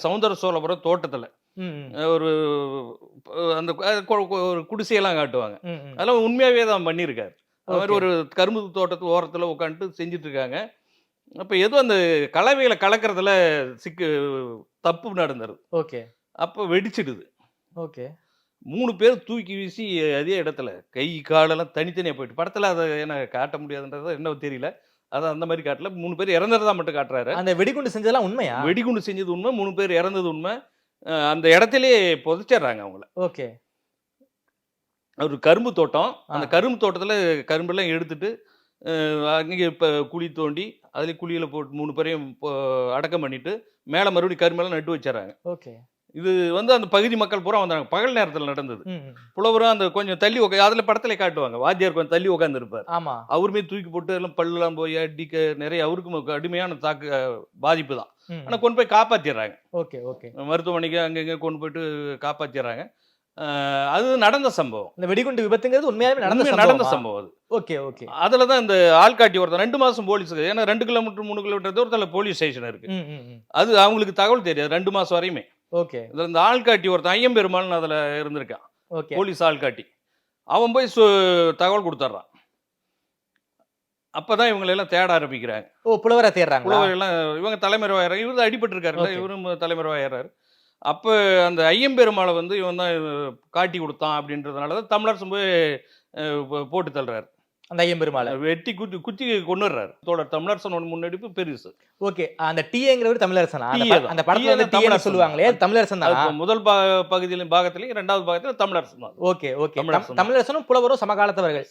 சௌந்தர சோழபுரம் தோட்டத்தில் ஒரு அந்த ஒரு குடிசையெல்லாம் காட்டுவாங்க. அதெல்லாம் உண்மையாகவே தான் பண்ணியிருக்காரு. அது மாதிரி ஒரு கரும்பு தோட்டத்து ஓரத்தில் உட்காந்துட்டு செஞ்சுட்டு இருக்காங்க. அப்போ ஏதோ அந்த கலவைகளை கலக்கிறதுல தப்பு நடந்தது. ஓகே, அப்போ வெடிச்சிடுது. ஓகே, 3 பேர் தூக்கி வீசி அதே இடத்துல கை காலெல்லாம் தனித்தனியாக போயிட்டு. படத்தில் அதை என்ன காட்ட முடியாதுன்றது என்ன தெரியல, அதை அந்த மாதிரி காட்டல. 3 பேர் இறந்ததா மட்டும் காட்டுறாரு. அந்த வெடிகுண்டு செஞ்சதெல்லாம் உண்மையா? வெடிகுண்டு செஞ்சது உண்மை, 3 பேர் இறந்தது உண்மை. அந்த இடத்திலே புதைச்சிடுறாங்க அவங்கள. ஓகே, ஒரு கரும்பு தோட்டம், அந்த கரும்பு தோட்டத்தில் கரும்பெல்லாம் எடுத்துட்டு அங்கே இப்போ குழி தோண்டி அதில் குழியில் போட்டு 3 பேரையும் அடக்கம் பண்ணிட்டு மேலே மறுபடியும் கரும்பெல்லாம் நட்டு வச்சிடறாங்க. ஓகே, இது வந்து அந்த பகுதி மக்கள் பூரா வந்தாங்க. பகல் நேரத்தில் நடந்தது. புலவரும் அந்த கொஞ்சம் தள்ளி அதில் படத்தில் காட்டுவாங்க, வாத்தியார் கொஞ்சம் தள்ளி உட்காந்து இருப்பார். ஆமா, அவருமே தூக்கி போட்டு எல்லாம் பல்லுலாம் போய் அடிக்க நிறைய அவருக்கும் கடுமையான பாதிப்பு தான். ஆனால் கொண்டு போய் காப்பாற்றிடுறாங்க. ஓகே ஓகே, மருத்துவமனைக்கு அங்கங்கே கொண்டு போயிட்டு காப்பாற்றிடுறாங்க. அது நடந்த சம்பவம். இந்த வெடிகுண்டு விபத்துங்கிறது உண்மையாவே நடந்த சம்பவம் அது. ஓகே ஓகே, அதில் தான் இந்த ஆள்காட்டி ஒருத்தர் 2 மாதம் போலீஸ், ஏன்னா 2 கிலோமீட்டர் 3 கிலோமீட்டர் தூரத்தில் போலீஸ் ஸ்டேஷன் இருக்கு. அது அவங்களுக்கு தகவல் தெரியாது 2 மாதம் வரையுமே. ஓகே, இந்த ஆள்காட்டி ஒருத்தன் ஐயம்பெருமாள்னு அதில் இருந்திருக்கான், போலீஸ் ஆள்காட்டி. அவன் போய் தகவல் கொடுத்துட்றான். அப்பதான் இவங்களெல்லாம் தேட ஆரம்பிக்கிறாங்க. புலவரை தேடுறாங்க. புலவரெல்லாம் இவங்க தலைமறைவாயிறாங்க. இவர் தான் அடிபட்டு இருக்காருல்ல, இவரும் தலைமறைவாயிறாரு. அப்போ அந்த ஐயம்பெருமாளை வந்து இவன் தான் காட்டி கொடுத்தான் அப்படின்றதுனால தான் தமிழரசு போய் போட்டு தள்ளுறாரு. அந்த ஐயம்பெருமாளை வெட்டி குத்தி கொண்டுறாரு. தோழர் தமிழரசனோட முன்னெடுப்பு பெருசு. ஓகே. அந்த டிஏங்கிறவர் தமிழரசனா? டி தான். அந்த படத்துல வந்து டிஏன்னு சொல்லுவாங்களே, தமிழரசன் அது தான். முதல் பாகத்திலையும் 2வது பாகத்திலும் தமிழரசன் தான். Okay okay. தமிழரசனும் புலவரும் சமகாலத்தவர்கள்.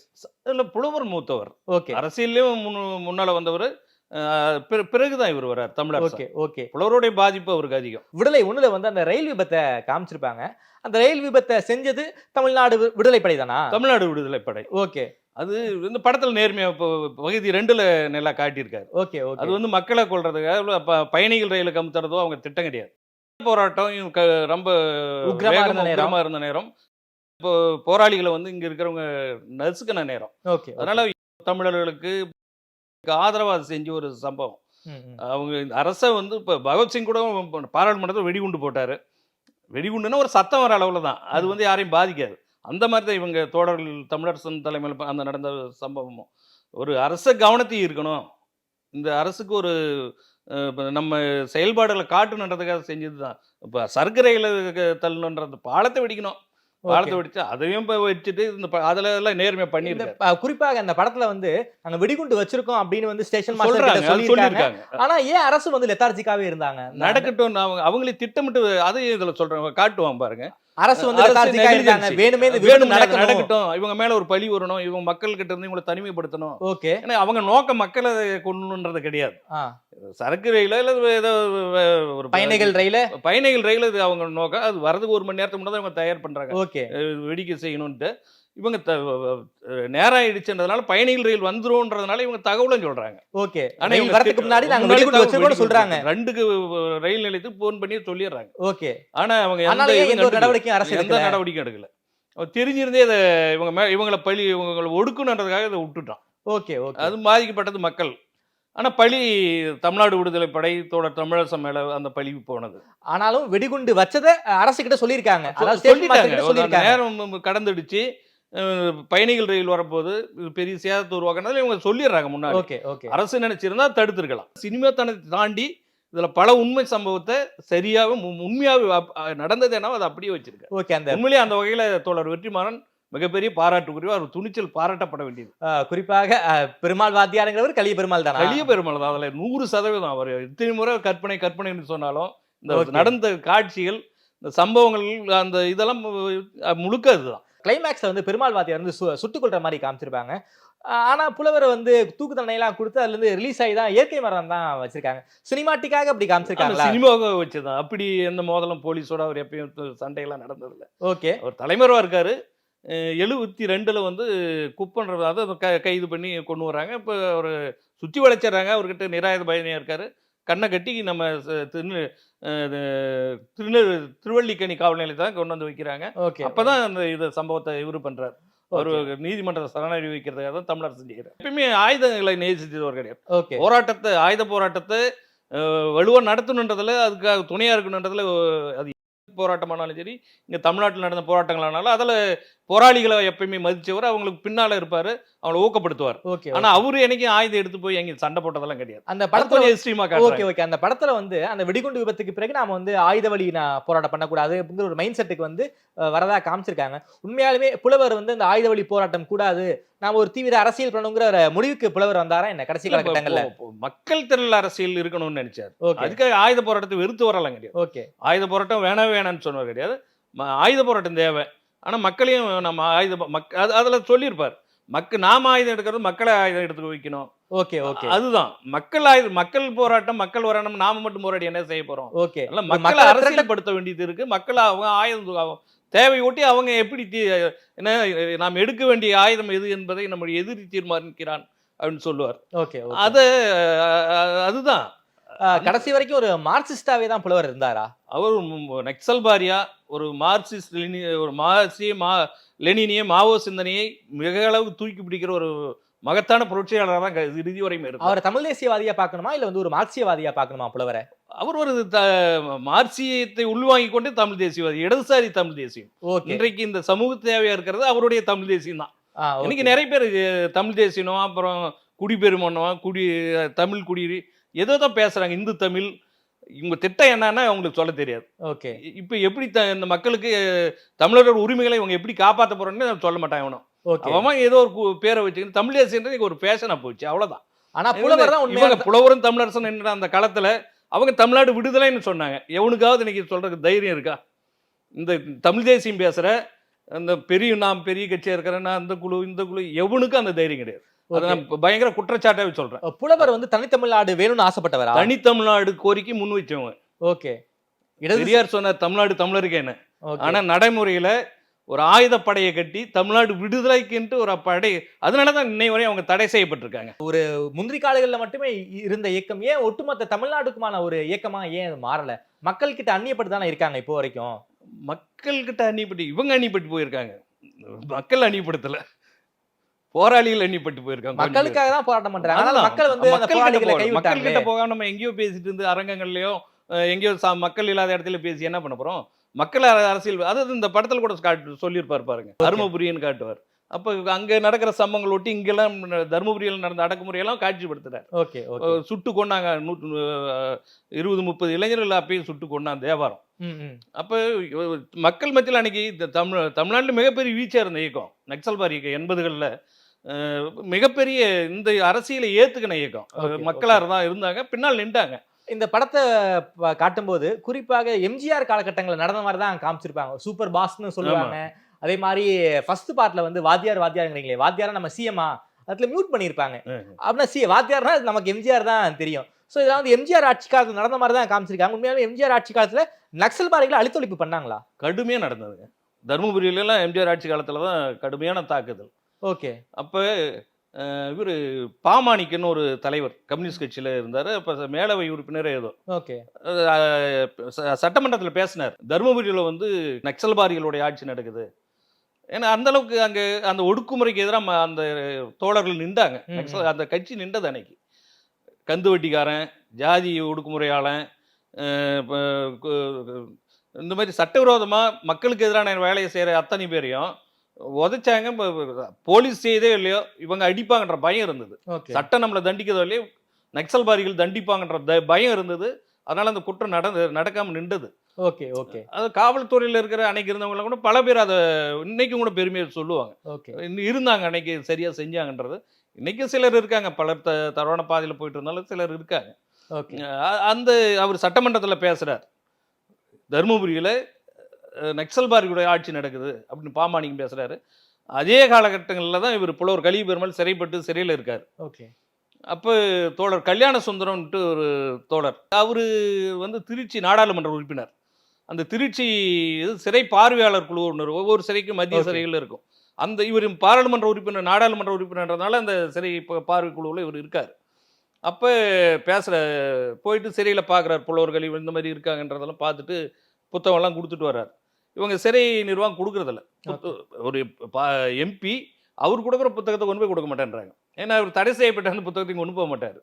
இல்ல, புலவர் மூத்தவர். ஓகே. அரசியலையும் முன்னால வந்தவர். பிறகுதான் இவர் வர்றார் தமிழரசன். Okay okay. புலவருடைய பாதிப்பு அவருக்கு அதிகம். விடுதலை 1ல வந்து அந்த ரயில் விபத்தை காமிச்சிருப்பாங்க. அந்த ரயில் விபத்தை செஞ்சது தமிழ்நாடு விடுதலை படை தானா? தமிழ்நாடு விடுதலை படை. ஓகே. அது இந்த படத்துல நேர்மையா பகுதி 2ல நல்லா காட்டியிருக்காரு. Okay okay. அது வந்து மக்களை கொள்றதுக்காக பயணிகள் ரயில கமுத்துறதோ அவங்க திட்டம் கிடையாது. போராட்டம் ரொம்ப உக்கிரமா இருந்த நேரம். இப்போ போராளிகளை வந்து இங்க இருக்கிறவங்க நசுக்கின நேரம். ஓகே. அதனால தமிழர்களுக்கு ஆதரவா செஞ்ச ஒரு சம்பவம். அவங்க அரச வந்து இப்ப பகத்சிங் கூட பாராளுமன்றத்தில் வெடிகுண்டு போட்டாரு. வெடிகுண்டுன்னா ஒரு சத்தம் வர அளவுல தான். அது வந்து யாரையும் பாதிக்காது. அந்த மாதிரி தான் இவங்க தோழர்கள் தமிழரசன் தலைமையில் அந்த நடந்த சம்பவமும். ஒரு அரச கவனத்தை இருக்கணும். இந்த அரசுக்கு ஒரு நம்ம செயல்பாடுகளை காட்டணுன்றதுக்காக செஞ்சது தான். இப்போ சர்க்கரையில் தள்ளணுன்றது பாலத்தை வெடிக்கணும். பாலத்தை வெடிச்சு அதையும் வச்சுட்டு இந்த அதுல எல்லாம் நேர்மையா பண்ணிருக்காங்க. குறிப்பாக அந்த படத்துல வந்து நாங்க வெடிகுண்டு வச்சிருக்கோம் அப்படின்னு வந்து ஸ்டேஷன் சொல்லிருக்காங்க. ஆனா ஏன் அரசு வந்து லெத்தார்ஜிக்காவே இருந்தாங்க? நடக்கட்டும், அவங்களே திட்டமிட்டு அதையும் இதுல சொல்றாங்க, காட்டுவாங்க பாருங்க. அரசு வந்து வேணுமே நடக்கட்டும், இவங்க மேல ஒரு பழி வரணும், இவங்க மக்கள் கிட்ட இருந்து இவங்களை தனிமைப்படுத்தணும். ஓகே. ஏன்னா அவங்க நோக்க மக்களை கொண்டுன்றது கிடையாது. சரக்கு ரயில இல்ல ஏதோ ஒரு பயணிகள் ரயில இது அவங்க நோக்கம். அது வரதுக்கு 1 மணி நேரத்துக்கு முன்னாடி அவங்க தயார் பண்றாங்க. ஓகே. வெடிக்கை செய்யணும்ட்டு இவங்க நேரம் ஆயிடுச்சுன்றதுனால பயணிகள் ரயில் வந்துரும்ன்றதுனால இவங்க தகவலும் சொல்றாங்க. ஓகே. ஆனா இவங்க வரதுக்கு முன்னாடி நாங்க வெடிகுண்டு வச்சிருக்கோம்னு சொல்றாங்க. 2க்கு ரயில் நிலையத்துக்கு போன் பண்ணி சொல்லிடுறாங்க. ஓகே. ஆனா அவங்க எந்த நடவடிக்கையும் அரசு எந்த நடவடிக்கையும் எடுக்கல. தெரிஞ்சிருந்தே இதை இவங்களை பழி இவங்களை ஒடுக்கணுன்றதுக்காக இதை விட்டுட்டான். Okay okay. அது பாதிக்கப்பட்டது மக்கள். ஆனா பழி தமிழ்நாடு விடுதலை படை தோழர் தமிழரசன் மேல அந்த பழி போனது. ஆனாலும் வெடிகுண்டு வச்சதை அரசு கிட்ட சொல்லியிருக்காங்க. நேரம் கடந்துடுச்சு, பயணிகள் ரயில் வரப்போது பெரிய சேதத்தை உருவாக்குறதுல இவங்க சொல்லிடுறாங்க முன்னாடி. Okay okay. அரசு நினைச்சிருந்தா தடுத்திருக்கலாம். சினிமா தனத்தை தாண்டி இதுல பல உண்மை சம்பவத்தை சரியாக உண்மையாக நடந்தது என்னவோ அதை அப்படியே வச்சிருக்காரு. ஓகே. அந்த உண்மையிலேயே அந்த வகையில தோழர் வெற்றிமாறன் மிகப்பெரிய பாராட்டுக்குரிய ஒரு துணிச்சல் பாராட்டப்பட வேண்டியது. குறிப்பாக பெருமாள் வாத்தியாருங்கிறவர் கலிய பெருமாள் தான். கலிய பெருமாள் தான். அதுல 100% அவர் இத்தனை முறை கற்பனை சொன்னாலும் இந்த நடந்த காட்சிகள், இந்த சம்பவங்கள், அந்த இதெல்லாம் முழுக்க அதுதான். கிளைமேக்ஸ்ல வந்து பெருமாள் வாத்தியார் வந்து சுட்டுக் கொள்ற மாதிரி காமிச்சிருப்பாங்க. ஆனா புலவரை வந்து தூக்கு தண்டனை எல்லாம் கொடுத்து அதுல இருந்து ரிலீஸ் ஆகி தான் இயற்கை மரணம் தான் வச்சிருக்காங்க. சினிமாட்டிக்காக அப்படி காமிச்சிருக்காங்க. சினிமாவை வச்சுதான். அப்படி எந்த மோதலும் போலீஸோட அவர் எப்பயும் சண்டையெல்லாம் நடந்தது இல்லை. ஓகே. அவர் தலைமறைவா இருக்காரு. 72ல வந்து குப்பன்றது அதை கைது பண்ணி கொண்டு வராங்க. இப்போ அவர் சுற்றி வளைச்சிடுறாங்க. அவர்கிட்ட நிராயுத பயணியா இருக்காரு. கண்ணை கட்டி நம்ம திருவல்லிக்கேணி காவல் நிலையத்தான் கொண்டு வந்து வைக்கிறாங்க. அப்பதான் அந்த சம்பவத்தை இவரு பண்றாரு. ஒரு நீதிமன்றத்தை சரணடைவு வைக்கிறதுக்காக தான் தமிழரசு செய்கிறார். எப்பயுமே ஆயுதங்களை நேசித்தவர் கிடையாது. போராட்டத்தை ஆயுத போராட்டத்தை வலுவா நடத்தணுன்றதுல அதுக்காக துணையா இருக்கணுன்றதுல அது போராட்டமானாலும் சரி, இங்க தமிழ்நாட்டில் நடந்த போராட்டங்களானாலும் அதுல போராளிகளை எப்பயுமே மதிச்சவர். அவங்களுக்கு பின்னால இருப்பாரு, அவங்களை ஊக்கப்படுத்துவார். ஆனா அவரு என்னைக்கும் ஆயுதம் எடுத்து போய் எங்க சண்டை போட்டதெல்லாம் கிடையாது. அந்த படத்துல எக்ஸ்ட்ரீமா ஓகே ஓகே. அந்த படத்துல வந்து அந்த வெடிகுண்டு விபத்துக்கு பிறகு நாம வந்து ஆயுத வழி போராட்டம் பண்ணக்கூடாது அப்படிங்கிற ஒரு மைண்ட் செட்டுக்கு வந்து வரதா காமிச்சிருக்காங்க. உண்மையாலுமே புலவர் வந்து அந்த ஆயுத வழி போராட்டம் கூடாது, நாம ஒரு தீவிர அரசியல் பண்ணணுங்கிற முடிவுக்கு புலவர் வந்தாரா என்ன கடைசி காலகட்டங்கள்ல? மக்கள் திரள் அரசியல் இருக்கணும்னு நினைச்சாரு. அதுக்காக ஆயுத போராட்டத்தை வெறுத்து வரலாம் கிடையாது. ஓகே. ஆயுத போராட்டம் வேணாம்னு சொன்னவர் கிடையாது. ஆயுத போராட்டம் தேவை. ஆனா மக்களையும் நம்ம அதுல சொல்லியிருப்பார். நாம ஆயுதம் எடுக்கிறது மக்களை ஆயுதம் எடுத்து வைக்கணும். Okay okay. அதுதான் மக்கள் போராட்டம். மக்கள் வரணும், நாம மட்டும் போராடி என்ன செய்ய போறோம்? ஓகே. மக்களை அரசியல்படுத்த வேண்டியது இருக்கு. மக்களை அவங்க ஆயுதம் தேவையொட்டி அவங்க எப்படி என்ன நாம் எடுக்க வேண்டிய ஆயுதம் எது என்பதை நம்ம எதிரி தீர்மானிக்கிறான் அப்படின்னு சொல்லுவார். ஓகே. அதுதான் கடைசி வரைக்கும் ஒரு மார்க்சிஸ்டாவே தான் புலவர் இருந்தாரா? அவர் நக்சல் பாரியா ஒரு மார்க்சிஸ்ட் ஒரு லெனினிய மாவோ சிந்தனையை மிக அளவுக்கு தூக்கி பிடிக்கிற ஒரு மகத்தான புரட்சியாளராக தான் இறுதி வரையும் இருக்கு. அவர் தமிழ் தேசியவாதியா பார்க்கணுமா இல்ல வந்து ஒரு மார்க்சியவாதியா பார்க்கணுமா புலவரை? அவர் ஒரு மார்க்சியத்தை உள்வாங்கி கொண்டு தமிழ் தேசியவாதி, இடதுசாரி தமிழ் தேசியம். இன்றைக்கு இந்த சமூக தேவையா இருக்கிறது அவருடைய தமிழ் தேசியம் தான். இன்னைக்கு நிறைய பேர் தமிழ் தேசியம், அப்புறம் குடிபெருமன்னம், தமிழ் குடி ஏதோ தான் பேசுறாங்க. இந்து தமிழ், இவங்க திட்டம் என்னன்னா அவங்களுக்கு சொல்ல தெரியாது. ஓகே. இப்ப எப்படி இந்த மக்களுக்கு தமிழரோட உரிமைகளை இவங்க எப்படி காப்பாற்ற போறோம்னு சொல்ல மாட்டாங்க. இவனும் ஓகே. அவன் ஏதோ ஒரு பேரை வச்சுக்கிட்டு தமிழ் தேசியன்றது ஒரு பேஷனா போச்சு, அவ்வளவுதான். ஆனா புலவர் தான் இவங்க உண்மையான புலவரும் தமிழரசன் என்ற அந்த களத்துல அவங்க தமிழ்நாடு விடுதலைன்னு சொன்னாங்க. எவனுக்காவது இன்னைக்கு சொல்றதுக்கு தைரியம் இருக்கா? இந்த தமிழ் தேசியம் பேசுற அந்த நாம் பெரிய கட்சியா இருக்கிறேன்னா அந்த குழு இந்த குழு எவனுக்கும் அந்த தைரியம் கிடையாது. அதை நான் பயங்கர குற்றச்சாட்டாவே சொல்றேன். புலவர் வந்து தனித்தமிழ்நாடு வேணும்னு ஆசைப்பட்டவரா? தனித்தமிழ்நாடு கோரிக்கை முன் வச்சவங்க. ஓகே. பெரியார் சொன்னார் தமிழ்நாடு தமிழருக்கு என்ன, ஆனா நடைமுறையில ஒரு ஆயுதப்படையை கட்டி தமிழ்நாடு விடுதலைக்குன்ட்டு ஒரு படை, அதனாலதான் இன்னை வரை அவங்க தடை செய்யப்பட்டிருக்காங்க. முந்திரி காலங்கள்ல மட்டுமே இருந்த இயக்கம் ஏன் ஒட்டுமொத்த தமிழ்நாட்டுக்குமான ஒரு இயக்கமா ஏன் அது மாறல? மக்கள் கிட்ட அந்நியப்பட்டு தானே இருக்காங்க இப்போ வரைக்கும். மக்கள் கிட்ட அந்நியப்பட்டு இவங்க அந்நியப்பட்டு போயிருக்காங்க, மக்கள் அந்நியப்படுத்தல, போராளிகள் அந்நியப்பட்டு போயிருக்காங்க. மக்களுக்காக தான் போராட்டம் பண்றாங்க. அதனால மக்கள் வந்து அந்த போராளிகளை கைவிட்டாங்க. மக்கள் கிட்ட போகாம நம்ம எங்கேயோ பேசிட்டு இருந்து அரங்கங்கள்லயோ எங்கேயோ மக்கள் இல்லாத இடத்துல பேசி என்ன பண்ண போறோம்? மக்கள் அரசியல், அதாவது இந்த படத்துல கூட சொல்லியிருப்பாரு பாருங்க, தருமபுரின்னு காட்டுவார். அப்ப அங்க நடக்கிற சம்பவங்கள் ஒட்டி இங்கெல்லாம் தருமபுரியில் நடந்த அடக்குமுறையெல்லாம் காட்சிப்படுத்துறாரு. ஓகே. சுட்டு கொண்டாங்க 20-30 இளைஞர்கள் அப்பயும் சுட்டு கொண்டாங்க தேவாரம். அப்ப மக்கள் மத்தியில் அன்னைக்கு தமிழ்நாட்டில் மிகப்பெரிய வீழ்ச்சியா இருந்த இயக்கம் நக்சல்பாரி இயக்கம் 80களில் மிகப்பெரிய இந்த அரசியலை ஏத்துக்கின இயக்கம். மக்களாக தான் இருந்தாங்க, பின்னால் நின்றாங்க. இந்த படத்தை காட்டும்போது குறிப்பாக எம்ஜிஆர் காலகட்டங்களில் நடந்த மாதிரி தான் காமிச்சிருப்பாங்க. சூப்பர் பாஸ்ன்னு சொல்லுவாங்க. அதே மாதிரி ஃபர்ஸ்ட் பார்ட்ல வந்து வாத்தியாருங்கிறீங்களே, வாத்தியாரா நம்ம சிஎம்மா அதுல மியூட் பண்ணியிருப்பாங்க. அப்படின்னா வாத்தியார்னா நமக்கு எம்ஜிஆர் தான் தெரியும். ஸோ இதெல்லாம் வந்து எம்ஜிஆர் ஆட்சி காலத்தில் நடந்த மாதிரி தான் காமிச்சிருக்காங்க. உண்மையாவே எம்ஜிஆர் ஆட்சி காலத்துல நக்சல்பாரிகளை அழித்தொழிப்பு பண்ணாங்களா? கடுமையா நடந்ததுங்க. தருமபுரியிலாம் எம்ஜிஆர் ஆட்சி காலத்துல தான் கடுமையான தாக்குதல். ஓகே. அப்போ இவர் பாமாணிக்கன்னு ஒரு தலைவர் கம்யூனிஸ்ட் கட்சியில் இருந்தார். அப்போ மேலவை உறுப்பினர் ஏதோ ஓகே சட்டமன்றத்தில் பேசினார், தருமபுரியில் வந்து நக்சல்பாரிகளுடைய ஆட்சி நடக்குது. ஏன்னா அந்த அளவுக்கு அங்கே அந்த ஒடுக்குமுறைக்கு எதிராக அந்த தோழர்கள் நின்றாங்க. அந்த கட்சி நின்றது அன்னைக்கு. கந்து வட்டிக்காரன், ஜாதி ஒடுக்குமுறையாளன், இந்த மாதிரி சட்டவிரோதமாக மக்களுக்கு எதிரான வேலையை செய்கிற அத்தனை பேரையும் உதைச்சாங்க. போலீஸ் செய்தே இல்லையோ இவங்க அடிப்பாங்கன்ற பயம் இருந்தது. சட்டம் நம்மளை தண்டிக்கிறதோ இல்லையோ நக்சல்பாரிகள் தண்டிப்பாங்கன்ற பயம் இருந்தது. அதனால அந்த குற்றம் நடக்காம நின்றது. Okay okay. அது காவல்துறையில் இருக்கிற அன்னைக்கு இருந்தவங்க கூட பல பேர் அதை இன்னைக்கும் கூட பெருமையை சொல்லுவாங்க. இருந்தாங்க அன்னைக்கு சரியா செஞ்சாங்கன்றது. இன்னைக்கும் சிலர் இருக்காங்க, பலர் தவறான பாதையில் போயிட்டு இருந்தாலும் சிலர் இருக்காங்க. அந்த அவர் சட்டமன்றத்தில் பேசுறார், தருமபுரியில் நக்சல்பாரிகளுடைய ஆட்சி நடக்குது அப்படின்னு பாமாணிக்கம் பேசுறாரு. அதே காலகட்டங்களில் தான் இவர் புலவர் கலிய பெருமாள் சிறைப்பட்டு சிறையில் இருக்கார். ஓகே. அப்போ தோழர் கல்யாண சுந்தரம்ட்டு ஒரு தோழர், அவர் வந்து திருச்சி நாடாளுமன்ற உறுப்பினர். அந்த திருச்சி சிறை பார்வையாளர் குழு ஒன்று, ஒவ்வொரு சிறைக்கும் மத்திய சிறைகள் இருக்கும். அந்த இவர் பாராளுமன்ற உறுப்பினர், நாடாளுமன்ற உறுப்பினர்ன்றதுனால அந்த சிறை பார்வை குழுவில் இவர் இருக்கார். அப்போ போயிட்டு சிறையில் பார்க்குறார், புலவர்கள் இந்த மாதிரி இருக்காங்கன்றதெல்லாம் பார்த்துட்டு புத்தகம்லாம் கொடுத்துட்டு வர்றார். இவங்க சிறை நிர்வாகம் கொடுக்குறதில்ல. ஒரு எம்பி அவர் கொடுக்குற புத்தகத்தை கொண்டு போய் கொடுக்க மாட்டேன்றாங்க. ஏன்னா அவர் தடை செய்யப்பட்ட அந்த புத்தகத்தையும் கொண்டு போக மாட்டார்.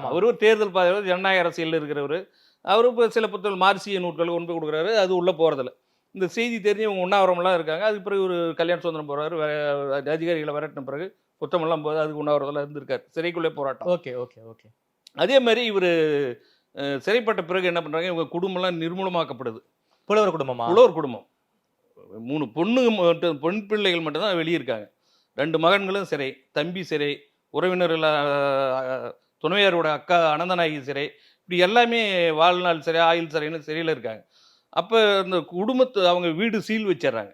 அவர் ஒரு தேர்தல் பாதையில் ஜனநாயக அரசியலில் இருக்கிறவர். அவரு இப்போ சில புத்தகங்கள் மார்க்சிய நூல்கள் கொண்டு போய் கொடுக்குறாரு, அது உள்ளே போகிறதில்ல. இந்த செய்தி தெரிஞ்சு இவங்க உண்ணாவிரமெல்லாம் இருக்காங்க. அதுக்கு பிறகு ஒரு கல்யாண சுதந்திரம் போகிறாரு, அதிகாரிகளை விரட்டின பிறகு புத்தகமெல்லாம் போது அதுக்கு உண்ணாவிரதெல்லாம் இருந்திருக்காரு. சிறைக்குள்ளே போராட்டம். Okay okay okay. அதே மாதிரி இவர் சிறைப்பட்ட பிறகு என்ன பண்ணுறாங்க, இவங்க குடும்பம்லாம் நிர்மூலமாக்கப்படுது. புலவர் குடும்பமா? புலவர் குடும்பம். 3 பெண் பிள்ளைகள் மட்டும்தான் வெளியே இருக்காங்க. 2 மகன்களும் சிறை, தம்பி சிறை, உறவினர்கள் துணையாரோட அக்கா அனந்தநாயகி சிறை, இப்படி எல்லாமே வாழ்நாள் சிறை, ஆயுள் சிறைன்னு சிறையில் இருக்காங்க. அப்போ இந்த குடும்பத்தை அவங்க வீடு சீல் வச்சிடறாங்க.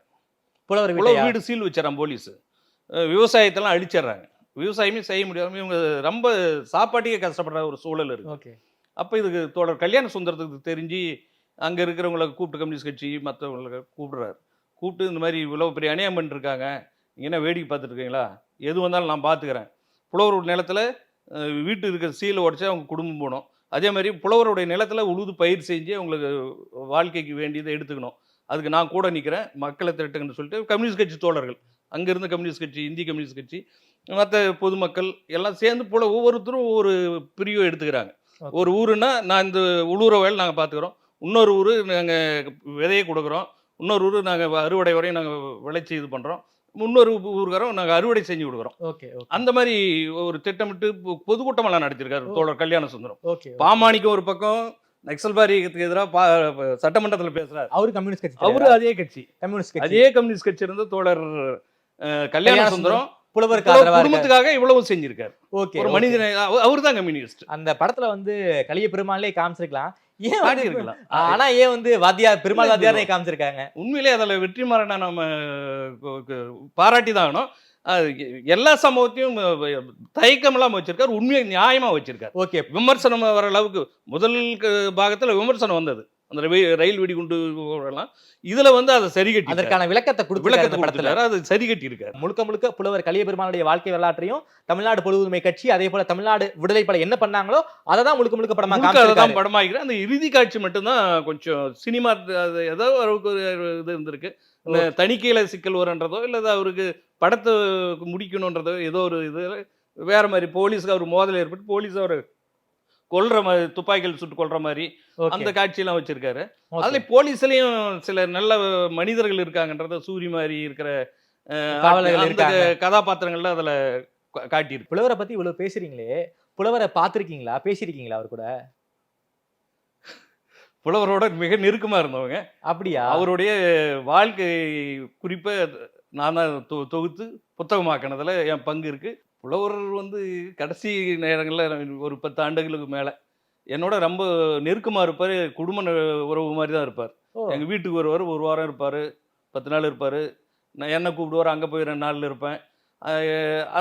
புலவர் வீடு சீல் வச்சிடறாங்க போலீஸு. விவசாயத்தெல்லாம் அழிச்சிட்றாங்க. விவசாயமே செய்ய முடியாமல் இவங்க ரொம்ப சாப்பாட்டுக்கே கஷ்டப்படுற ஒரு சூழல் இருக்கு. ஓகே. அப்போ இதுக்கு தோழர் கல்யாண சுந்தரத்துக்கு தெரிஞ்சு அங்கே இருக்கிறவங்களை கூப்பிட்டு கம்யூனிஸ்ட் கட்சி மற்றவங்களை கூப்பிடுறாரு. கூப்பிட்டு இந்த மாதிரி இவ்வளோ பெரிய அநியாயம் பண்ணிருக்காங்க, நீங்கள் என்ன வேடிக்கை பார்த்துட்டு இருக்கீங்களா, எது வந்தாலும் நான் பார்த்துக்கிறேன். புலவர் நிலத்தில் வீட்டு இருக்கிற சீலை உடச்சி அவங்க குடும்பம் போகணும். அதே மாதிரி புலவருடைய நிலத்தில் உழுது பயிர் செஞ்சு அவங்களுக்கு வாழ்க்கைக்கு வேண்டியதை எடுத்துக்கணும். அதுக்கு நான் கூட நிற்கிறேன், மக்களை திரட்டுங்கன்னு சொல்லிட்டு கம்யூனிஸ்ட் கட்சி தோழர்கள், அங்கேருந்து கம்யூனிஸ்ட் கட்சி, இந்திய கம்யூனிஸ்ட் கட்சி, மற்ற பொதுமக்கள் எல்லாம் சேர்ந்து ஒவ்வொருத்தரும் ஒவ்வொரு பிரிவை எடுத்துக்கிறாங்க. ஒரு ஊருன்னா நான் இந்த உழுவுற வேலை நாங்கள் பார்த்துக்கிறோம், இன்னொரு ஊர் நாங்கள் விதையை கொடுக்குறோம், இன்னொரு ஊர் நாங்கள் அறுவடை வரையும் நாங்கள் விளைச்சி இது பண்ணுறோம், இன்னொரு ஊருக்காரம் நாங்கள் அறுவடை செஞ்சு கொடுக்குறோம். ஓகே. அந்த மாதிரி ஒரு திட்டமிட்டு பொதுக்கூட்டமெல்லாம் நடத்திருக்காரு தோழர் கல்யாண சுந்தரம். பாமாணிக்கம் ஒரு பக்கம் நக்சல்பாரியத்துக்கு எதிராக சட்டமன்றத்தில் பேசுறாரு. அவரு கம்யூனிஸ்ட் கட்சி, அவரு அதே கட்சி, அதே கம்யூனிஸ்ட் கட்சி இருந்த தோழர் கல்யாண சுந்தரம் புலவருக்கு ஆதரவா இருக்காரு. குடும்பத்துக்காக இவ்வளவு செஞ்சிருக்காரு. ஓகே, ஒரு மனிதனை அவர் தான் கம்யூனிஸ்ட். அந்த படத்துல வந்து கலிய பெருமாளே காமிச்சிருக்கலாம். ஏன் வந்து காட்டியிருக்கலாம். ஆனா ஏன் வந்து வாத்தியார் பெருமாள் வாத்தியாரே காமிச்சிருக்காங்க? உண்மையிலே அதுல வெற்றிமாறனை நம்ம பாராட்டி தான் ஆகணும். எல்லா சம்பவத்தையும் தயக்கம் இல்லாம வச்சிருக்காரு. உண்மையை நியாயமா வச்சிருக்காரு. ஓகே, விமர்சனம் வர அளவுக்கு முதல் பாகத்துல விமர்சனம் வந்தது, அந்த ரயில் வெடிகுண்டு எல்லாம். இதுல வந்து அதை சரி கட்டி அதற்கான விளக்கத்தை விளக்கத்தை படத்துல படத்துல அது சரி கட்டி இருக்காரு. முழுக்க முழுக்க புலவர் கலிய பெருமாளுடைய வாழ்க்கை வரலாற்றையும் தமிழ்நாடு பொது உரிமை கட்சி அதே போல தமிழ்நாடு விடுதலை படை என்ன பண்ணாங்களோ அதை தான் முழுக்க முழுக்க படமா காமிச்சிருக்காரு. படமாக்கிறேன். அந்த இறுதி காட்சி மட்டும்தான் கொஞ்சம் சினிமா ஏதோ அளவுக்கு இது இருந்திருக்கு. இந்த தணிக்கையில சிக்கல் வருன்றதோ இல்ல அவருக்கு படத்தை முடிக்கணும்ன்றதோ ஏதோ ஒரு இது வேற மாதிரி போலீஸ்க்கு அவர் மோதல் ஏற்பட்டு போலீஸ் அவர் கொல்ற மாதிரி துப்பாக்கிகள் சுட்டு கொல்ற மாதிரி அந்த காட்சியெல்லாம் வச்சிருக்காரு. அதுல போலீஸ்லயும் சில நல்ல மனிதர்கள் இருக்காங்கன்றத சூரி மாதிரி இருக்கிற கதாபாத்திரங்கள்ல அதுல காட்டியிருக்கு. புலவரை பத்தி இவ்வளவு பேசுறீங்களே, புலவரை பார்த்திருக்கீங்களா, பேசியிருக்கீங்களா அவர் கூட? புலவரோட மிக நெருக்கமா இருந்தவங்க. அப்படியா? அவருடைய வாழ்க்கை குறிப்பை நான் தான் தொகுத்து புத்தகமாக்கினதுல என் பங்கு இருக்கு. புலவர் வந்து கடைசி நேரங்களில் ஒரு 10 ஆண்டுகளுக்கு மேலே என்னோட ரொம்ப நெருக்கமாக இருப்பார். குடும்ப உறவு மாதிரி தான் இருப்பார். எங்கள் வீட்டுக்கு வருவார், 1 வாரம் இருப்பார், 10 நாள் இருப்பார். நான் என்ன கூப்பிடுவார், அங்கே போய் 2 நாளில் இருப்பேன்.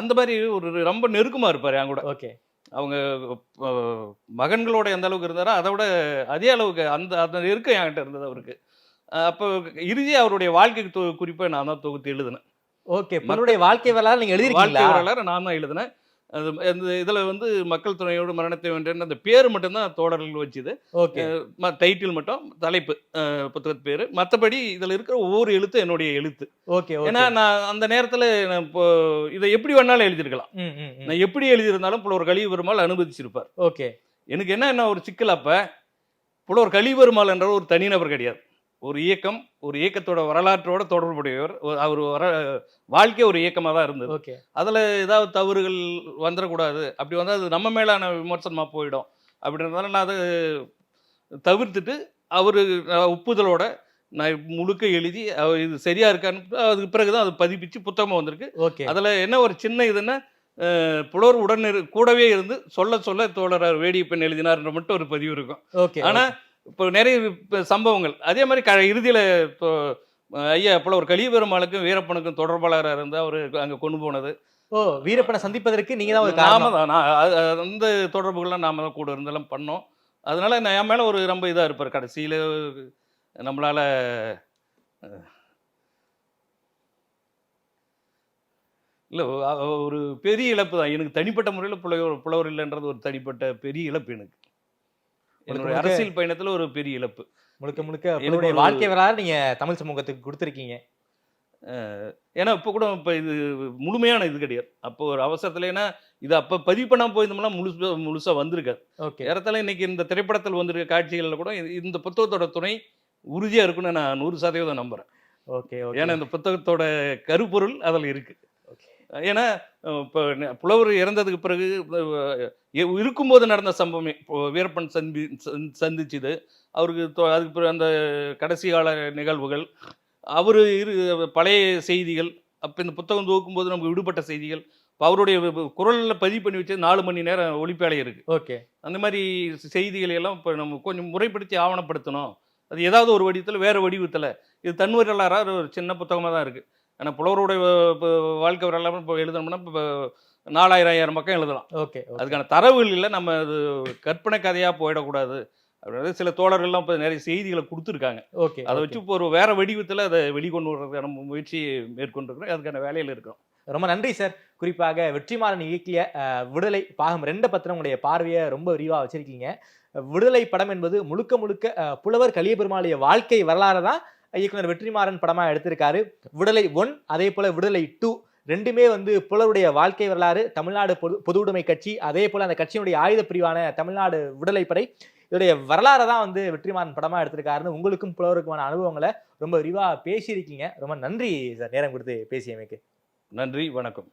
அந்த மாதிரி ஒரு ரொம்ப நெருக்கமாக இருப்பார் என் கூட. ஓகே, அவங்க மகன்களோட எந்த அளவுக்கு இருந்தாரோ அதை விட அதே அளவுக்கு அந்த நெருக்கம் என்கிட்ட இருந்தது அவருக்கு. அப்போ இறுதியாக அவருடைய வாழ்க்கைக்கு குறிப்பாக நான் தான் தொகுத்து எழுதினேன். ஓகே, மக்களுடைய வாழ்க்கை வரலாறு நீங்க எழுதிருக்கீங்களா? வாழ்க்கை வரலாறு நான் தான் எழுதினேன். அது இந்த இதுல வந்து மக்கள் துணையோடு மரணத்தை வென்றேன் அந்த பேர் மட்டும்தான் தோழர்கள் வச்சுது. ஓகே, டைட்டில் மட்டும், தலைப்பு புத்தகத்து பேரு. மற்றபடி இதுல இருக்கிற ஒவ்வொரு எழுத்து என்னுடைய எழுத்து. ஓகே, ஏன்னா நான் அந்த நேரத்துல இப்போ இதை எப்படி வேணாலும் எழுதிருக்கலாம். நான் எப்படி எழுதியிருந்தாலும் புலவர் கலிய பெருமாள் அனுமதிச்சிருப்பார். ஓகே, எனக்கு என்ன ஒரு சிக்கல், அப்ப புலவர் கலிய பெருமாள் என்ற ஒரு தனிநபர் கிடையாது. ஒரு இயக்கம், ஒரு இயக்கத்தோட வரலாற்றோட தொடர்புடையவர். அவர் வாழ்க்கை ஒரு இயக்கமாக தான் இருந்தது. ஓகே, அதில் ஏதாவது தவறுகள் வந்துடக்கூடாது. அப்படி வந்தால் அது நம்ம மேலான விமர்சனமாக போயிடும். அப்படின்றதால நான் அதை தவிர்த்துட்டு அவர் ஒப்புதலோட நான் முழுக்க எழுதி இது சரியா இருக்கான்னு அதுக்கு பிறகுதான் அது பதிப்பிச்சு புத்தகமாக வந்திருக்கு. ஓகே, அதில் என்ன ஒரு சின்ன இதுன்னா புலவர் உடன் கூடவே இருந்து சொல்ல தோழர் வேடியப்பன் எழுதினார்ன்ற மட்டும் ஒரு பதிவு இருக்கும். ஓகே, ஆனால் இப்போ நிறைய சம்பவங்கள் அதே மாதிரி இறுதியில் இப்போ ஐயா புலவர் கலிய பெருமாளுக்கும் வீரப்பனுக்கும் தொடர்பாளராக இருந்து அவர் அங்கே கொண்டு போனது. வீரப்பனை சந்திப்பதற்கு நீங்க தான் ஒரு நாம தான் அந்த தொடர்புகள்லாம் நாம தான் கூட இருந்தெல்லாம் பண்ணோம். அதனால நான் என் மேலே ஒரு ரொம்ப இதாக இருப்பார். கடைசியில் நம்மளால இல்லை ஒரு பெரிய இழப்பு தான் எனக்கு. தனிப்பட்ட முறையில் புலவர் இல்லைன்றது ஒரு தனிப்பட்ட பெரிய இழப்பு எனக்கு. என்னுடைய அரசியல் பயணத்துல ஒரு பெரிய இழப்பு. முழுக்க முழுக்க என்னுடைய வாழ்க்கை வரலாறு நீங்க தமிழ் சமூகத்துக்கு கொடுத்துருக்கீங்க. ஏன்னா இப்போ கூட இப்போ இது முழுமையான இது கிடையாது. அப்போ ஒரு அவசரத்துல, ஏன்னா இது அப்போ பதிவு பண்ணாமல் போயிருந்தோம்னா முழுசா வந்திருக்காது. ஏறத்தால இன்னைக்கு இந்த திரைப்படத்தில் வந்திருக்க காட்சிகளில் கூட இந்த புத்தகத்தோட துணை உறுதியா இருக்குன்னு நான் 100% நம்புறேன். ஓகே, ஏன்னா இந்த புத்தகத்தோட கருப்பொருள் அதில் இருக்கு. ஏன்னா இப்போ புலவர் இறந்ததுக்கு பிறகு இருக்கும்போது நடந்த சம்பவமே வீரப்பன் சந்திச்சுது அவருக்கு. அதுக்கு பிறகு அந்த கடைசி கால நிகழ்வுகள், அவர் பழைய செய்திகள், அப்போ இந்த புத்தகம் துவக்கும்போது நமக்கு விடுபட்ட செய்திகள், அவருடைய குரலில் பதிவு பண்ணி வச்சு 4 மணி நேரம் ஒளிப்பேலை இருக்கு. ஓகே, அந்த மாதிரி செய்திகளை எல்லாம் இப்போ நம்ம கொஞ்சம் முறைப்படுத்தி ஆவணப்படுத்தணும். அது ஏதாவது ஒரு வடிவத்தில் வேறு வடிவத்தில் இது தன்வரலாறாக ஒரு சின்ன புத்தகமாக தான் இருக்குது. ஆனால் புலவருடைய வாழ்க்கை வரலாறு இப்போ எழுதணும்னா இப்போ 4000 பக்கம் எழுதலாம். ஓகே, அதுக்கான தரவுகள் இல்லை. நம்ம அது கற்பனை கதையாக போயிடக்கூடாது அப்படின்றது சில தோழர்கள்லாம் இப்போ நிறைய செய்திகளை கொடுத்துருக்காங்க. ஓகே, அதை வச்சு இப்போ ஒரு வேற வடிவத்தில் அதை வெளிக்கொண்டு வர்றதுக்கான முயற்சி மேற்கொண்டிருக்கிறோம். அதுக்கான வேலையில் இருக்கிறோம். ரொம்ப நன்றி சார். குறிப்பாக வெற்றிமாறன் இயக்கிய விடுதலை பாகம் 2 பத்திரம் உங்களுடைய பார்வையை ரொம்ப விரிவாக வச்சிருக்கீங்க. விடுதலை படம் என்பது முழுக்க முழுக்க புலவர் கலிய பெருமாளுடைய வாழ்க்கை வரலாறு தான் இயக்குனர் வெற்றிமாறன் படமா எடுத்திருக்காரு. விடுதலை 1 அதே போல விடுதலை 2 ரெண்டுமே வந்து புலருடைய வாழ்க்கை வரலாறு. தமிழ்நாடு பொது உடைமை கட்சி அதே போல அந்த கட்சியினுடைய ஆயுத பிரிவான தமிழ்நாடு விடுதலை படை இதோடைய வரலாறை தான் வந்து வெற்றிமாறன் படமா எடுத்திருக்காருன்னு உங்களுக்கும் புலவருக்குமான அனுபவங்களை ரொம்ப விரிவா பேசியிருக்கீங்க. ரொம்ப நன்றி சார் நேரம் கொடுத்து பேசியமைக்கு. நன்றி, வணக்கம்.